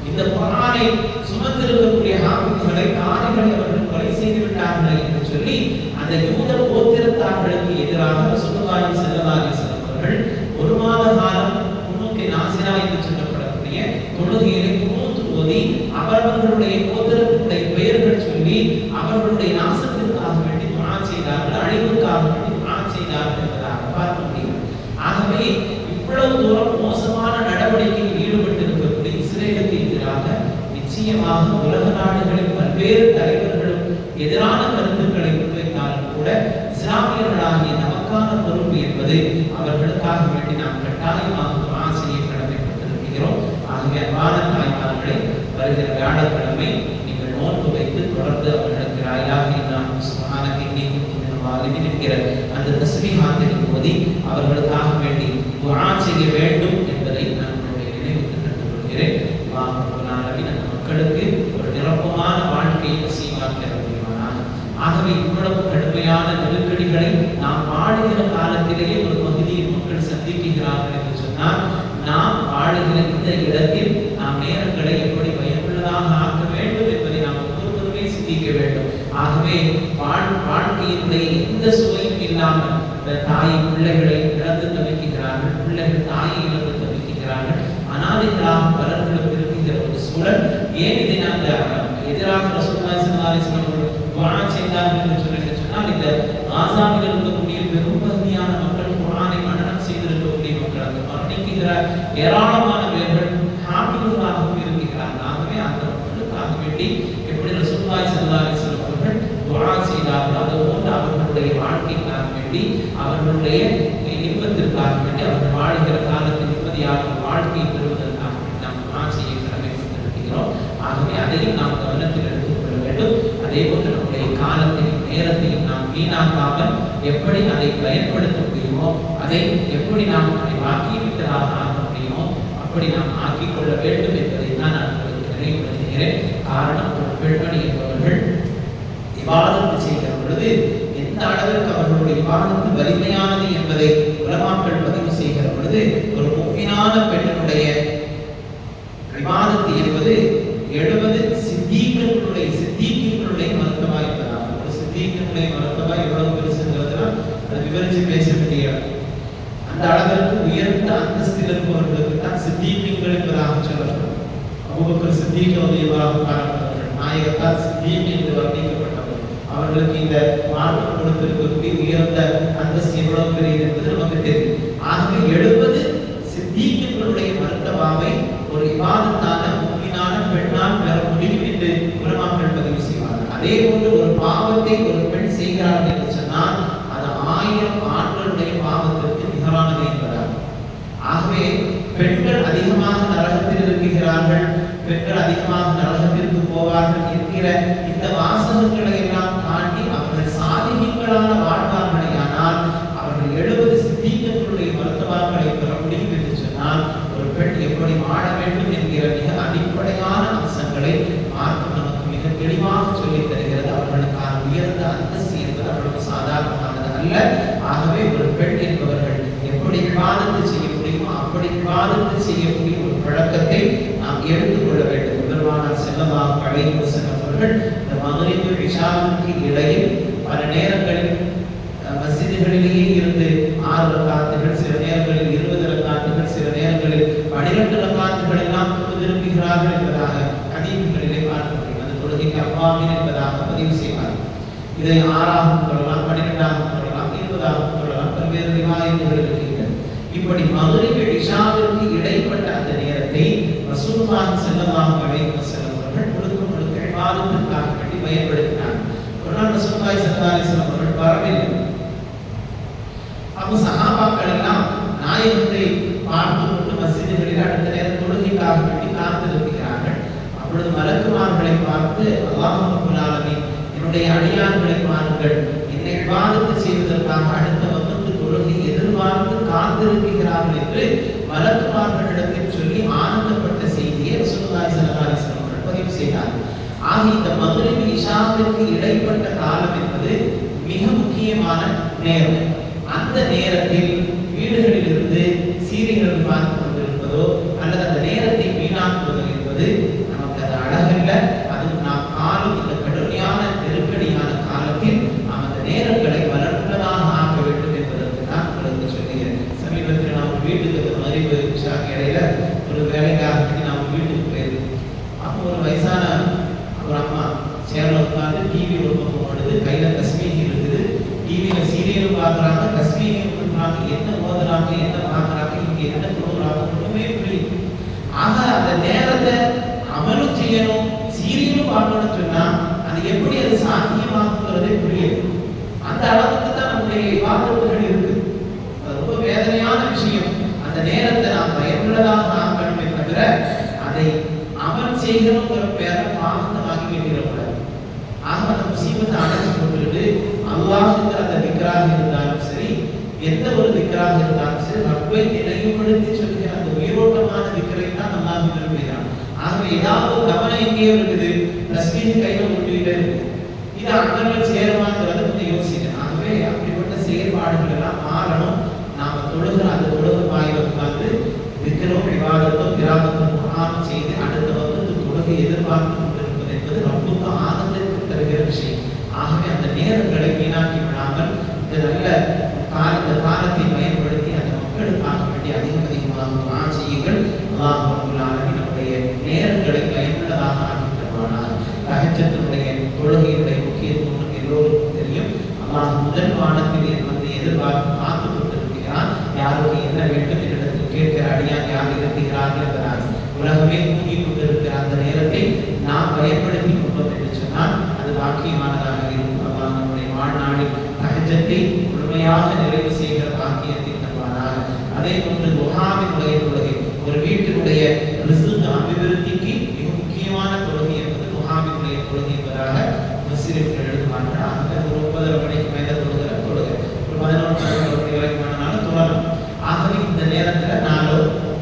இந்த குர்ஆனை சுமந்திருக்கக்கூடிய ஹாஃபிஸ்களை காரிகளை அவர்கள் கொலை செய்து விட்டார்கள் என்று சொல்லி அந்த யூத கோத்திரத்தார்களுக்கு எதிராக ரசூலுல்லாஹி ஸல்லல்லாஹு அலைஹி வஸல்லம் அவர்கள் ஒரு மாத காலம் குனூத் நாசிரா என்று சொல்லப்படக்கூடிய தொழுகையிலே குனூத் ஓதி அவர்களுடைய கோத்திரத்தினுடைய பெயர்கள் சொல்லி அவர்களுடைய நாசத்திற்காக வேண்டி துஆ செய்தார்கள், அழிவுக்காக வேண்டி துஆ செய்தார்கள் என்பதாக பார்க்க முடியும். ஆகவே இவ்வளவு தூரம் மோசமான நடவடிக்கையில் ஈடுபட்டு இருக்கக்கூடிய இஸ்ரேலுக்கு எதிராக நிச்சயமாக உலக நாடுகளின் பல்வேறு தலைவர்களும் எதிரான கருத்துக்களை முன்வைத்தாலும் கூட இஸ்லாமியர்களாகிய நமக்கான பொறுப்பு என்பது அவர்களுக்காக வேண்டி நாம் கட்டாயமாக துஆ செய்ய கடமைப்பட்டிருக்கிறோம். ஆகிய அன்பான தாய்மார்களை வருகிற வியாழக்கிழமை நீங்கள் நோன்பு வைத்து தொடர்ந்து அவர்களுக்கு லா இலாஹ இல்லல்லாஹு சுப்ஹானக இன்னி குன்து மினல் ஸாலிமீன் என்கிற அந்த தஸ்பீஹாத்தை ஓதி அவர்களுக்காக வேண்டி துஆ செய்ய வேண்டும் என்பதை நான் உங்களுடைய நினைவுக்கு கற்றுக்கொள்கிறேன். அல்லாஹ் ரப்பல் ஆலமீன் அந்த மக்களுக்கு ஒரு நிரப்பமான வாழ்க்கையை நசீபாக்கி அருள்வானாக. ஆகவே இவ்வளவு கடுமையான நெருக்கடிகளை நாம் வாழுகிற காலத்திலேயே ஒரு பகுதியில் மக்கள் சந்திக்கிறார்கள் என்று சொன்னால் நாம் வாழுகிற இந்த இடத்தில் நாம் நேரங்களை எப்படி பயனுள்ளதாக ஆக்க வேண்டும் என்பதை நாம் ஒவ்வொருவருமே சிந்திக்க வேண்டும். ஆகவே வாழ்க்கையினுடைய எந்த சுவையும் இல்லாமல் தாய் பிள்ளைகளை இழந்து தவிக்கிறார்கள், பிள்ளைகள் தாயை இழந்து தவிக்கிறார்கள், அனாதைகளாக பலர்களும் இருக்கிற ஒரு சூழல். ஏன் இதை நாங்கள் எதிராக ரசூலுல்லாஹி ஸல்லல்லாஹு அலைஹி வஸல்லம் துஆ செய்தார்கள் என்று சொன்னால் இந்த காசாவில் இருக்கக்கூடிய பெரும்பகுதியான மக்கள் குர்ஆனை மனனம் செய்திருக்கக்கூடிய மக்கள், அந்த மரணிக்கிற ஏராளமான பேர்கள் ஹாஃபிஸ்களாகவும் இருக்கிறார்கள். ஆகவே அந்த மக்களுக்காக வேண்டி எப்படி ரசூலுல்லாஹி ஸல்லல்லாஹு அலைஹி வஸல்லம் அவர்கள் துஆ செய்தார்கள், அதுபோன்று அவர்களுடைய வாழ்க்கைக்காக வேண்டி அவர்களுடைய இன்பத்திற்காக வேண்டி அவர்கள் வாழ்கிற காலத்தில் நிம்மதியான வாழ்க்கையை பெறுவதற்காக நாம் துஆ செய்ய கடமைப்பட்டிருக்கிறோம். ஆகவே அதையும் நாம் கவனத்தில் எடுத்துக்கொள்ள வேண்டும். அதே போன்று நம்முடைய காலத்தையும் நேரத்தையும் நாம் வீணாக்காமல் எப்படி அதை பயன்படுத்த முடியுமோ, அதை எப்படி நாம் அதை வாக்கியமிட்டதாக ஆக்க முடியுமோ அப்படி நாம் ஆக்கிக் கொள்ள வேண்டும் என்பதை தான் நான் உங்களுக்கு நினைவுபடுத்துகிறேன். காரணம், ஒரு பெண்மணி என்பவர்கள் இபாதத்து செய்கிற பொழுது எந்த அளவிற்கு அவர்களுடைய இபாதத்து வலிமையானது என்பதை உலமாக்கள் பதிவு செய்கிற பொழுது ஒரு முக்கியமான பெண்ணுடைய இபாதத்து என்பது 70 சித்தீக்களுடைய மருத்துவா என்பதாகும். ஒரு சித்தீக்களுடைய மருத்துவா எவ்வளவு பெருசுங்கிறதுனா அது விவரிச்சு பேச வேண்டிய அந்த அளவிற்கு உயர்ந்த அந்தஸ்தில் இருப்பவர்களுக்கு தான் சித்தீக்கள் என்பதாக சொல்லப்படும். அபூபக்கர் சித்தீக் ரலியல்லாஹு அன்ஹு நாயகத்தால் சித்தீக் என்று வர்ணிக்கப்பட்டவர். அவர்களுக்கு இந்த மார்க்கம் கொடுத்திருக்கக்கூடிய உயர்ந்த அந்தஸ்து எவ்வளவு பெரியது என்பது நமக்கு தெரியும். ஆகவே 70 சித்தீக்களுடைய மருத்துவாவை ஒரு இபாதத்தான முஃமினான பெண்ணால் பெற முடியும் என்று உலமாக்கள் பதிவு செய்வார்கள். அதே போன்று ஒரு பாவத்தை ஒரு பெண் செய்கிறார்கள் என்று சொன்னால் அது 1000 ஆண்களுடைய பாவத்திற்கு நிகரானது என்பதாகும். ஆகவே பெண்கள் அதிகமாக நரகத்தில் இருக்கிறார்கள், பெண்கள் அதிகமாக நரகத்திற்கு போவார்கள் என்கிற இந்த வாசகங்களை எல்லாம் தாண்டி அவர்கள் சாலிஹீன்களான வாழ்வார்களேயானால் அவர்கள் 70 சித்தீக்களுடைய மருத்துவங்களை பெற முடியும் என்று சொன்னால் ஒரு பெண் எப்படி வாழ வேண்டும் என்கிற மிக அடிப்படையான அம்சங்களை மார்க்கம் நமக்கு மிக தெளிவாக சொல்லித் தருகிறது. அவர்களுக்கான உயர்ந்த அந்தஸ்து என்பது அவர்களுக்கு சாதாரணமானது அல்ல. ஆகவே ஒரு பெண் என்பவர்கள் எப்படி இபாதத்து செய்ய முடியுமோ அப்படி இபாதத்து செய்யக்கூடிய ஒரு பழக்கத்தை நாம் எடுத்துக்கொள்ள வேண்டும். பெருமானார் ஸல்லல்லாஹு அலைஹி வஸல்லம் அவர்கள் இந்த மக்ரிப் இஷாவுக்கு இடையில் பல நேரங்களில் மஸ்ஜிதுகளிலேயே இருந்து 6 ரக்காத்துகள், சில நேரங்களில் 20 ரக்காத்துகள், சில நேரங்களில் 12 ரக்காத்துகள் எல்லாம் தொழுதிருக்கிறார்கள் என்பதாக ஹதீஸ்களிலே பார்க்க முடியும். அந்த தொழுகைக்கு அவ்வாமின் என்பதாக பதிவு செய்வார்கள். இதை 6ஆகவும் சொல்லலாம், 12ஆகவும் சொல்லலாம், 20ஆகவும் சொல்லலாம், பல்வேறு ரிவாயத்துகள் இருக்கின்றன. இப்படி மக்ரிப் இஷாவிற்கு இடைப்பட்ட அந்த நேரத்தை ரசூலுல்லாஹி ஸல்லல்லாஹு அலைஹி வஸல்லம் அவர்கள் முழுக்க இபாதத்திற்காக வேண்டி பயன்படுத்தினார். ஒரு நாள் ரசூலுல்லாஹி ஸல்லல்லாஹு அலைஹி வஸல்லம் அவர்கள் வரவில்லை. அப்போ சஹாபாக்கள் எல்லாம் நாயகத்தை பார்த்து கொண்டு மஸ்ஜிதுகளில் அடுத்த நேரம் தொழுகைக்காக வேண்டி காத்திருக்கிறார்கள். அப்பொழுது மலக்குமார்களை பார்த்து அல்லாஹ் ரப்பல் ஆலமீன் என்னுடைய அடியார்களை பாருங்கள், என்னை இபாதத்து செய்வதற்காக அடுத்த வகுப்பு தொழுகை எதிர்பார்த்து காத்திருக்கிறார்கள் என்று மலக்குமார்களிடத்தில் சொல்லி ஆனந்தப்பட்ட செய்தியை ரசூலுல்லாஹி ஸல்லல்லாஹு அலைஹி வஸல்லம் அவர்கள் பதிவு செய்தார்கள். ஆக இந்த மக்ரிப் இஷாவிற்கு இடைப்பட்ட காலம் என்பது மிக முக்கியமான நேரம். அந்த நேரத்தில் வீடுகளில் இருந்து சீரியல்கள் பார்த்து கொண்டிருப்பதோ அல்லது அந்த நேரத்தை வீணாக்குவது என்பது வீட்டுக்கு அந்த மாதிரி இடையில ஒரு வேலைக்காக நான் வீட்டுக்கு போயிருந்தேன். அப்போ ஒரு வயசான ஒரு அம்மா சேர்ல உட்காந்து டிவி ஒரு பக்கம் ஓடுது, கையில கஸ்மீரி இருக்குது, டிவியில சீரியலும் பார்க்குறாங்க, கஸ்மீரியும் பண்ணுறாங்க, என்ன ஓதுறாங்க என்ன பார்க்குறாங்க, இங்கே என்ன ப்ரோக்ராம் ஒன்றுமே புரியுது. ஆக அந்த நேரத்தை அமலும் செய்யணும், சீரியலும் பார்க்கணும்னு சொன்னா அது எப்படி அது சாத்தியமாகுங்கிறதே புரியுது. அந்த அளவுக்கு தான் நம்முடைய விவாதத்துகள் இருக்கு. அது ரொம்ப வேதனையான விஷயம். அந்த நேரத்தை நாம் பயனுள்ளதாக ஆக்கணுமே தவிர அதை அமல் செய்கிறோங்கிற பேரை பாவத்தை வாங்கி வைக்கிறக்கூடாது. ஆக அந்த முசீபத்தை அடைச்சு கொண்டுட்டு அல்லாஹ்ங்கிற அந்த திக்ராக இருந்தாலும் சரி, எந்த ஒரு திக்ராக இருந்தாலும் சரி, ரப்பை நினைவுபடுத்தி சொல்லுகிற அந்த உயிரோட்டமான திக்ரை தான் அல்லாஹ் விரும்புகிறான். ஆகவே ஏதாவது கவனம் எங்கேயோ இருக்குது, தஸ்பீஹ் கையில கொண்டுகிட்டே இருக்கு, இது அங்கங்கள் சேருவாங்கிறத கொஞ்சம் யோசிக்கணும். ஆகவே அப்படிப்பட்ட செயல்பாடுகள் எல்லாம் மாறணும். நாம தொழுகிற அந்த தொழுகை வாயில உட்கார்ந்து திக்ரும் இபாதத்தும் திராவத்தும் குர்ஆனும் செய்து அடுத்த வகுப்பு தொழுகை எதிர்பார்த்து கொண்டிருப்பது என்பது ரப்புக்கு ஆனந்தத்தை தருகிற விஷயம். ஆகவே அந்த நேரங்களை வீணாக்கி விடாமல் இந்த நல்ல காலத்தை பயன்படுத்தி அந்த மக்களுக்காக வேண்டி அதிகமாக துஆ செய்யுங்கள். அல்லாஹ் ரப்பல் ஆலமீன் நம்முடைய நேரங்களை பயனுள்ளதாக ஆக்கி தருவானாக. தஹஜ்ஜுடைய தொழுகையுடைய முக்கியத்துவம் எல்லோருக்கும் தெரியும். அல்லாஹ் முதல் வானத்தில் வந்து எதிர்பார்த்து காத்து கொண்டிருக்கிறான். யாருக்கு என்ன வேண்டும் என்னிடத்தில் கேட்கிற அடியான் யார் இருக்கிறார்கள் என்பதால் உலகமே தூங்கிக் கொண்டிருக்கிற அந்த நேரத்தை நாம் பயன்படுத்தி கொண்டோம் என்று சொன்னால் அது பாக்கியமானதாக இருக்கும். அல்லாஹ் நம்முடைய வாழ்நாளில் தஹஜ்ஜத்தை முழுமையாக நிறைவு செய்கிற பாக்கியத்தை தருவானாக. அதே போன்று துஆவினுடைய தொழுகை ஒரு வீட்டினுடைய ரிஸ்க் அபிவிருத்திக்கு மிக முக்கியமான தொழுகை என்பது துஆவினுடைய தொழுகை என்பதாக முஸ்லிம்கள் எழுதுவார்கள். ஆக ஒரு 9:30 மணிக்கு மேலே தொழுகிற தொழுகை ஒரு 11 மணி வரைக்கும் ஆனாலும் தொழலாம். ஆகவே இந்த நேரத்தில் நாளோ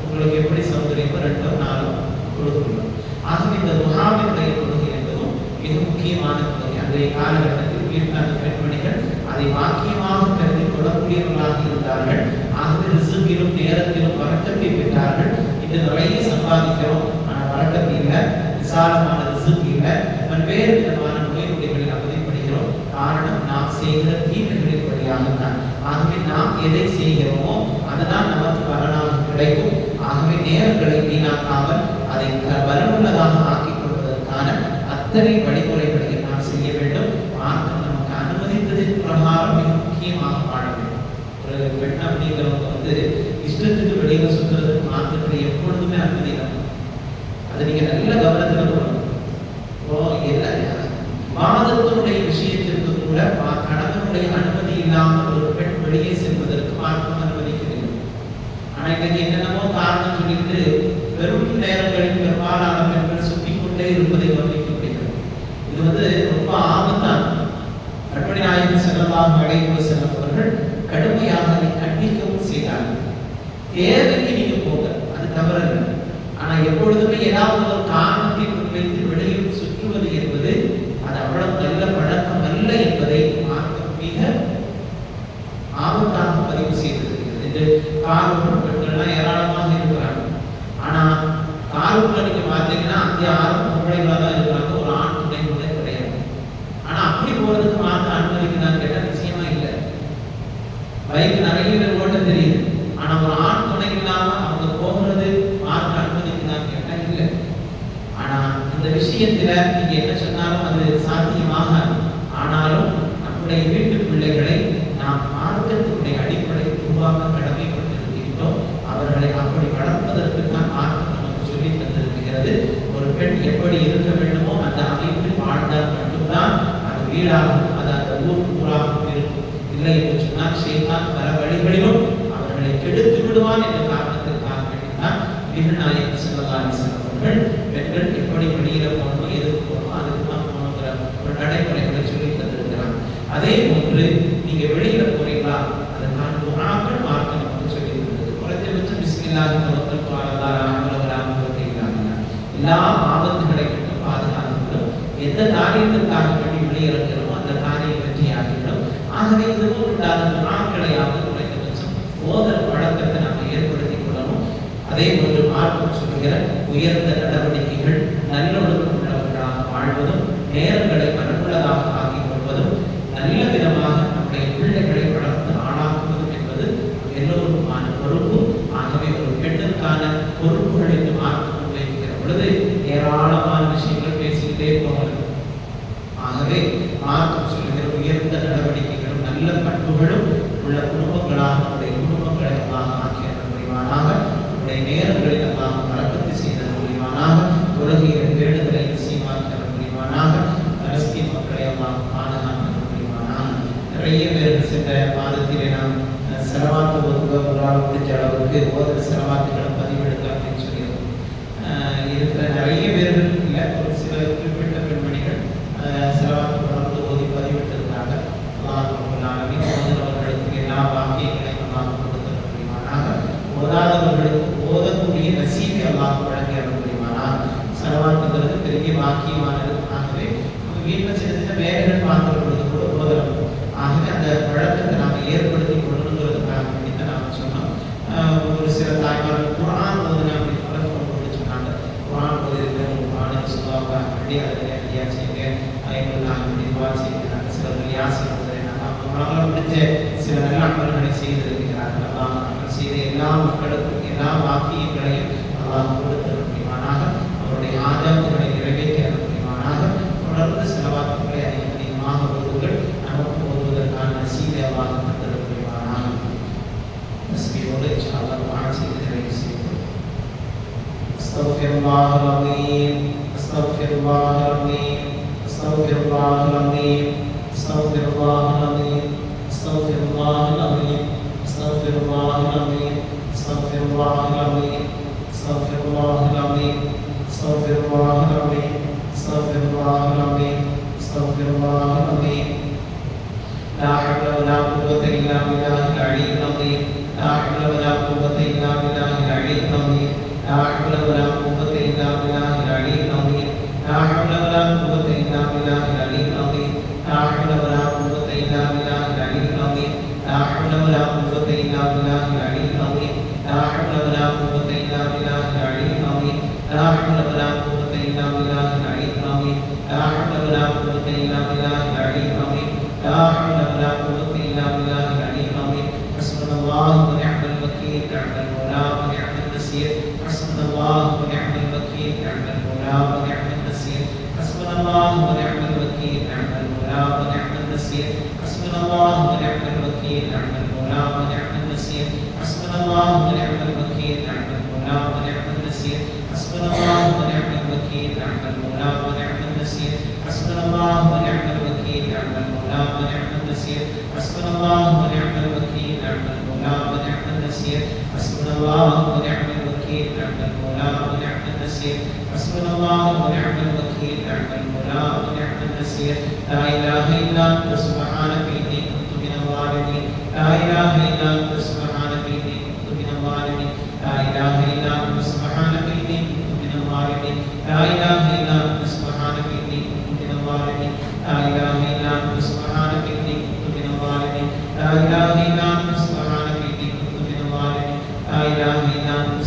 உங்களுக்கு எப்படி சௌகரியமோ 2 4 தொழுதுள்ளோம். ஆகவே இந்த துஆவினுடைய தொழுகை என்பதும் மிக முக்கியமான தொழுகை. அன்றைய காலகட்டத்தில் வீட்டில் பெண்மணிகள் அதை பாக்கியமாக கருதி கொள்ளக்கூடியவர்களாக இருந்தார்கள். ஆகவே ரிஸ்கிலும் நேரத்திலும் வரக்கத்தை பெற்றார்கள். இன்று நிறைய சம்பாதிக்கிறோம், ஆனால் வரக்கத்து இல்லை, விசாலமான ரிஸ்க் இல்லை, பல்வேறு விதமான நோய் நொடிகளில் அவதிப்படுகிறோம். காரணம் நாம் செய்கிற தீமைகளின் வழியாகத்தான். ஆகவே நாம் எதை செய்கிறோமோ அதுதான் நமக்கு பலனாக கிடைக்கும். ஆகவே நேரங்களை வீணாக்காமல் அதை பலனுள்ளதாக ஆக்கிக் கொள்வதற்கான அத்தனை வழிமுறைகளை நாம் செய்ய வேண்டும். மார்க்கம் நமக்கு அனுமதித்ததின் பிரகாரம் மிக முக்கியமாக வாழ வேண்டும். ஒரு பெண் அப்படிங்கிறவங்க வந்து இஷ்டத்துக்கு வெளியில சுற்றுறதுக்கு மார்க்கத்தில் எப்பொழுதுமே அனுமதி இல்லை. அதை நீங்க நல்ல கவனத்தில் கொள்ளணும். வாதத்தினுடைய விஷயத்திற்கு கூட கணவனுடைய அனுமதி இல்லாமல் ஒரு பெண் வெளியே செல்வதற்கு மார்க்கம் அனுமதிக்கிறது. ஆனா இன்னைக்கு என்னென்னமோ காரணம் சொல்லிட்டு பெரும் நேரங்களில் பெரும்பாலான பெண்கள் சுற்றிக்கொண்டே இருப்பதை கவனிக்க முடிகிறது. இது வந்து ரொம்ப ஆபத்தான. கண்மணி நாயகம் ஸல்லல்லாஹு அலைஹி வஸல்லம் அவர்கள் கடுமையாக அதை கண்டிக்கவும் செய்தார்கள். தேவைக்கு நீங்க போங்க, அது தவறல்ல. ஆனா எப்பொழுதுமே ஏதாவது ஒரு காரணத்தை முன்வைத்து வெளியில் சுற்றுவது என்பது அது அவ்வளவு நல்ல பழக்கம் அல்ல என்பதை மிக ஆபத்தாக பதிவு செய்திருக்கிறது. இது காரூர் பெண்கள்லாம் ஏராளமாக இருக்கிறாங்க. ஆனா காரூர்ல நீங்க பார்த்தீங்கன்னா 5-6 பொம்பளைகளா தான் இருக்கிறாங்க, ஒரு ஆண் துணை கூட கிடையாது. ஆனா அப்படி போறதுக்கு மார்க்க அனுமதிக்குதான்னு கேட்டா நிச்சயமா இல்லை. பைக் நிறைய பேர் ஓட்ட தெரியுது, ஆனா ஒரு ஆண் துணை இல்லாம அவங்க போகிறது மார்க்க அனுமதிக்குதான்னு கேட்டா இல்லை. ஆனா இந்த விஷயத்துல நீங்க என்ன சொன்னாலும் அது சாத்தியமாக. ஆனாலும் நம்முடைய வீட்டு பிள்ளைகளை நாம் மார்க்கத்தினுடைய அடிப்படை உருவாக்க கடமைப்பட்டிருக்கின்றோம். அவர்களை அப்படி வளர்ப்பதற்கு தான் மார்க்கம் நமக்கு சொல்லி தந்திருக்கிறது. ஒரு பெண் எப்படி இருக்க வேண்டுமோ அந்த அமைப்பில் வாழ்ந்தால் மட்டும்தான் அது வீடாகும், அது அந்த ஊராகவும் இருக்கும். இல்லை என்று சொன்னால் ஷைத்தான் பல வழிகளிலும் அவர்களை கெடுத்து விடுவான் என்ற காரணத்திற்காக வேண்டித்தான் நபிகள் நாயகம் ஸல்லல்லாஹு அலைஹி வஸல்லம் அவர்கள் பெண்கள் எப்படி வெளியில போகணும், எதுக்கு போகணும், அதுக்கு தான் போகணுங்கிற ஒரு நடைமுறைகளை சொல்லி தந்திருக்கிறாங்க. அதே போன்று நீங்க வெளியில போறீங்களா, அதற்கான துஆக்கள் மார்க்கம் நமக்கு சொல்லி தந்தது. குறைந்தபட்சம் பிஸ்மில்லாஹி தவக்கல்து அலல்லாஹ் எல்லா ஆபத்துகளை விட்டு பாதுகாத்துவிடும். எந்த காரியத்திற்காக வேண்டி வெளியிறங்கிறோமோ அந்த காரியம் வெற்றியாகிவிடும். ஆகவே இதுவும் இல்லாத துஆக்களையாவது குறைந்தபட்சம் ஓதல் பழக்கத்தை நாம் ஏற்படுத்திக் கொள்ளணும். அதே போன்று மார்க்கம் சொல்லுகிற உயர்ந்த நடவடிக்கைகள் நல்லொழுக்கம் உள்ளவர்களாக வாழ்வதும் நேரங்களை மனமுள்ளதாக ஆக்கிக் கொள்வதும் நல்ல விதமாக நம்முடைய பிள்ளைகளை வளர்த்து ஆளாக்குவதும் என்பது எல்லோருக்குமான பொறுப்பு. ஆகவே ஒரு பெண்ணுக்கான பொறுப்புகள் என்று மார்க்கம் முன்வைக்கிற பொழுது ஏராளமான விஷயங்கள் பேசிக்கிட்டே போகலாம். ஆகவே மார்க்கம் சொல்லுகிற உயர்ந்த நடவடிக்கைகளும் நல்ல பண்புகளும் உள்ள குடும்பங்களாக நம்முடைய குடும்பங்களை எல்லாம் ஆக்கிய முடிவானாக, நம்முடைய நேரங்களில் எல்லாம் பறக்கத்து செய்த முடிவானாக, உலகின் வேண்டுதலை நிச்சயமாக்கிற முடிவானாக, பலஸ்தீன் மக்களை எல்லாம் பாதுகாக்க முடிவானாக. நிறைய பேர்கள் சென்ற மாதத்திலே நாம் செலவாத்து ஒரு முடிஞ்ச அளவுக்கு ஓதுற செலவாத்துகளை பதிவெடுக்க அப்படின்னு சொல்லியிருக்கோம். இருக்கிற நிறைய பேர்கள் இல்லை, ஒரு சில குறிப்பிட்ட பெண்மணிகள் செலவாத்து தொடர்ந்து ஓதி பதிவிட்டிருந்தாங்க. ஓதுகிறவர்களுக்கு எல்லா வாக்கியங்களையும் எல்லாம் கொடுக்க முடியுமானாக, ஓதாதவர்களுக்கு ஓதக்கூடிய நசீபை எல்லாம் வழங்க முடியுமானால். செலவாத்துங்கிறது பெரிய வாக்கியமானது. ஆகவே நம்ம வீட்டில் சின்ன சின்ன வேலைகள் பார்க்கிற பொழுது கூட ஓதலாம். ஆகவே அந்த பழக்கத்தை நாம் ஏற்படுத்தி கொள்ளணுங்கிறதுக்காக வேண்டித்தான் நாம் சொன்னோம். ஒரு சில தாய்மார்கள் குரான் ஓதுனா அப்படி பழக்கம் கொண்டு சொன்னாங்க. குரான் ஓதிருக்கிறவங்க குரானுக்கு சொல்லுவாங்க, அப்படி அதில் ஐயா செய்யுங்க, ஐம்பதுலாம் அப்படி துவா செய்கிறாங்க. சிலர்கள் யாசின் ஓதுறாங்க. அவங்களால முடிஞ்ச சில நல்ல அமல்களை செய்திருக்கிறார்கள். அல்லாஹ் அமல் செய்த எல்லா மக்களுக்கும் எல்லா வாக்கியங்களையும் அல்லாஹ் கொடுத்து முடியுமானாக, அவருடைய ஆஜாத்துகளை நிறைவேற்றி முடியுமானாக. தொடர்ந்து செலவாக்குகளை அதிகமாக ஓதுகள் நமக்கு ஓதுவதற்கான நசீபை அல்லாஹ் தந்திர முடியுமானாக. தஸ்பீஹோடு இன்ஷா அல்லாஹ் துஆ செய்து நிறைவு செய்வோம். அஸ்தக்ஃபிருல்லாஹல் அஸீம், அஸ்தக்ஃபிருல்லாஹல் அஸீம், அஸ்தக்ஃபிருல்லாஹல் அஸீம், அஸ்தக்ஃபிருல்லாஹல் அஸீம், அஸ்தக்ஃபிருல்லாஹல் அஸீம், அஸ்தக்ஃபிருல்லாஹல் அஸீம், அஸ்தக்ஃபிருல்லாஹல் அஸீம், அஸ்தக்ஃபிருல்லாஹல் அஸீம், அஸ்தக்ஃபிருல்லாஹல் அஸீம், அஸ்தக்ஃபிருல்லாஹல் அஸீம், அஸ்தக்ஃபிருல்லாஹல் அஸீம். لا حول ولا قوة إلا بالله العلي العظيم. لا حول ولا قوة إلا بالله العلي العظيم. لا حول ولا قوة إلا بالله العلي العظيم. لا حول ولا قوة إلا بالله العلي العظيم. لا حول ولا قوة إلا بالله العلي العظيم. لا حول ولا قوة إلا بالله العلي العظيم. لا حول ولا قوة إلا بالله العلي العظيم. لا حول ولا قوة إلا بالله العلي العظيم. لا حول ولا قوة إلا بالله العلي العظيم. لا حول ولا قوة إلا بالله العلي العظيم. حسبنا الله ونعم الوكيل، نعم المولى ونعم النصير. حسبنا الله ونعم الوكيل، نعم المولى ونعم النصير. حسبنا الله ونعم الوكيل، نعم المولى ونعم النصير. حسبنا الله ونعم الوكيل، نعم المولى ونعم النصير. حسبنا الله ونعم الوكيل، نعم المولى ونعم النصير. حسبنا الله ونعم الوكيل، نعم المولى ونعم النصير. حسبنا الله ونعم الوكيل، نعم المولى ونعم النصير. حسبنا الله ونعم الوكيل، نعم المولى ونعم النصير. حسبنا الله ونعم الوكيل، نعم المولى ونعم النصير. حسبنا الله ونعم الوكيل، نعم المولى ونعم النصير. لا إله إلا أنت سبحانك إني كنت من الظالمين. لا إله إلا أنت سبحانك إني كنت من الظالمين. لا إله إلا أنت سبحانك إني كنت من الظالمين. لا إله إلا أنت سبحانك إني كنت من الظالمين. لا إله إلا أنت سبحانك إني كنت من الظالمين. لا إله إلا أنت سبحانك إني كنت من الظالمين. لا إله إلا أنت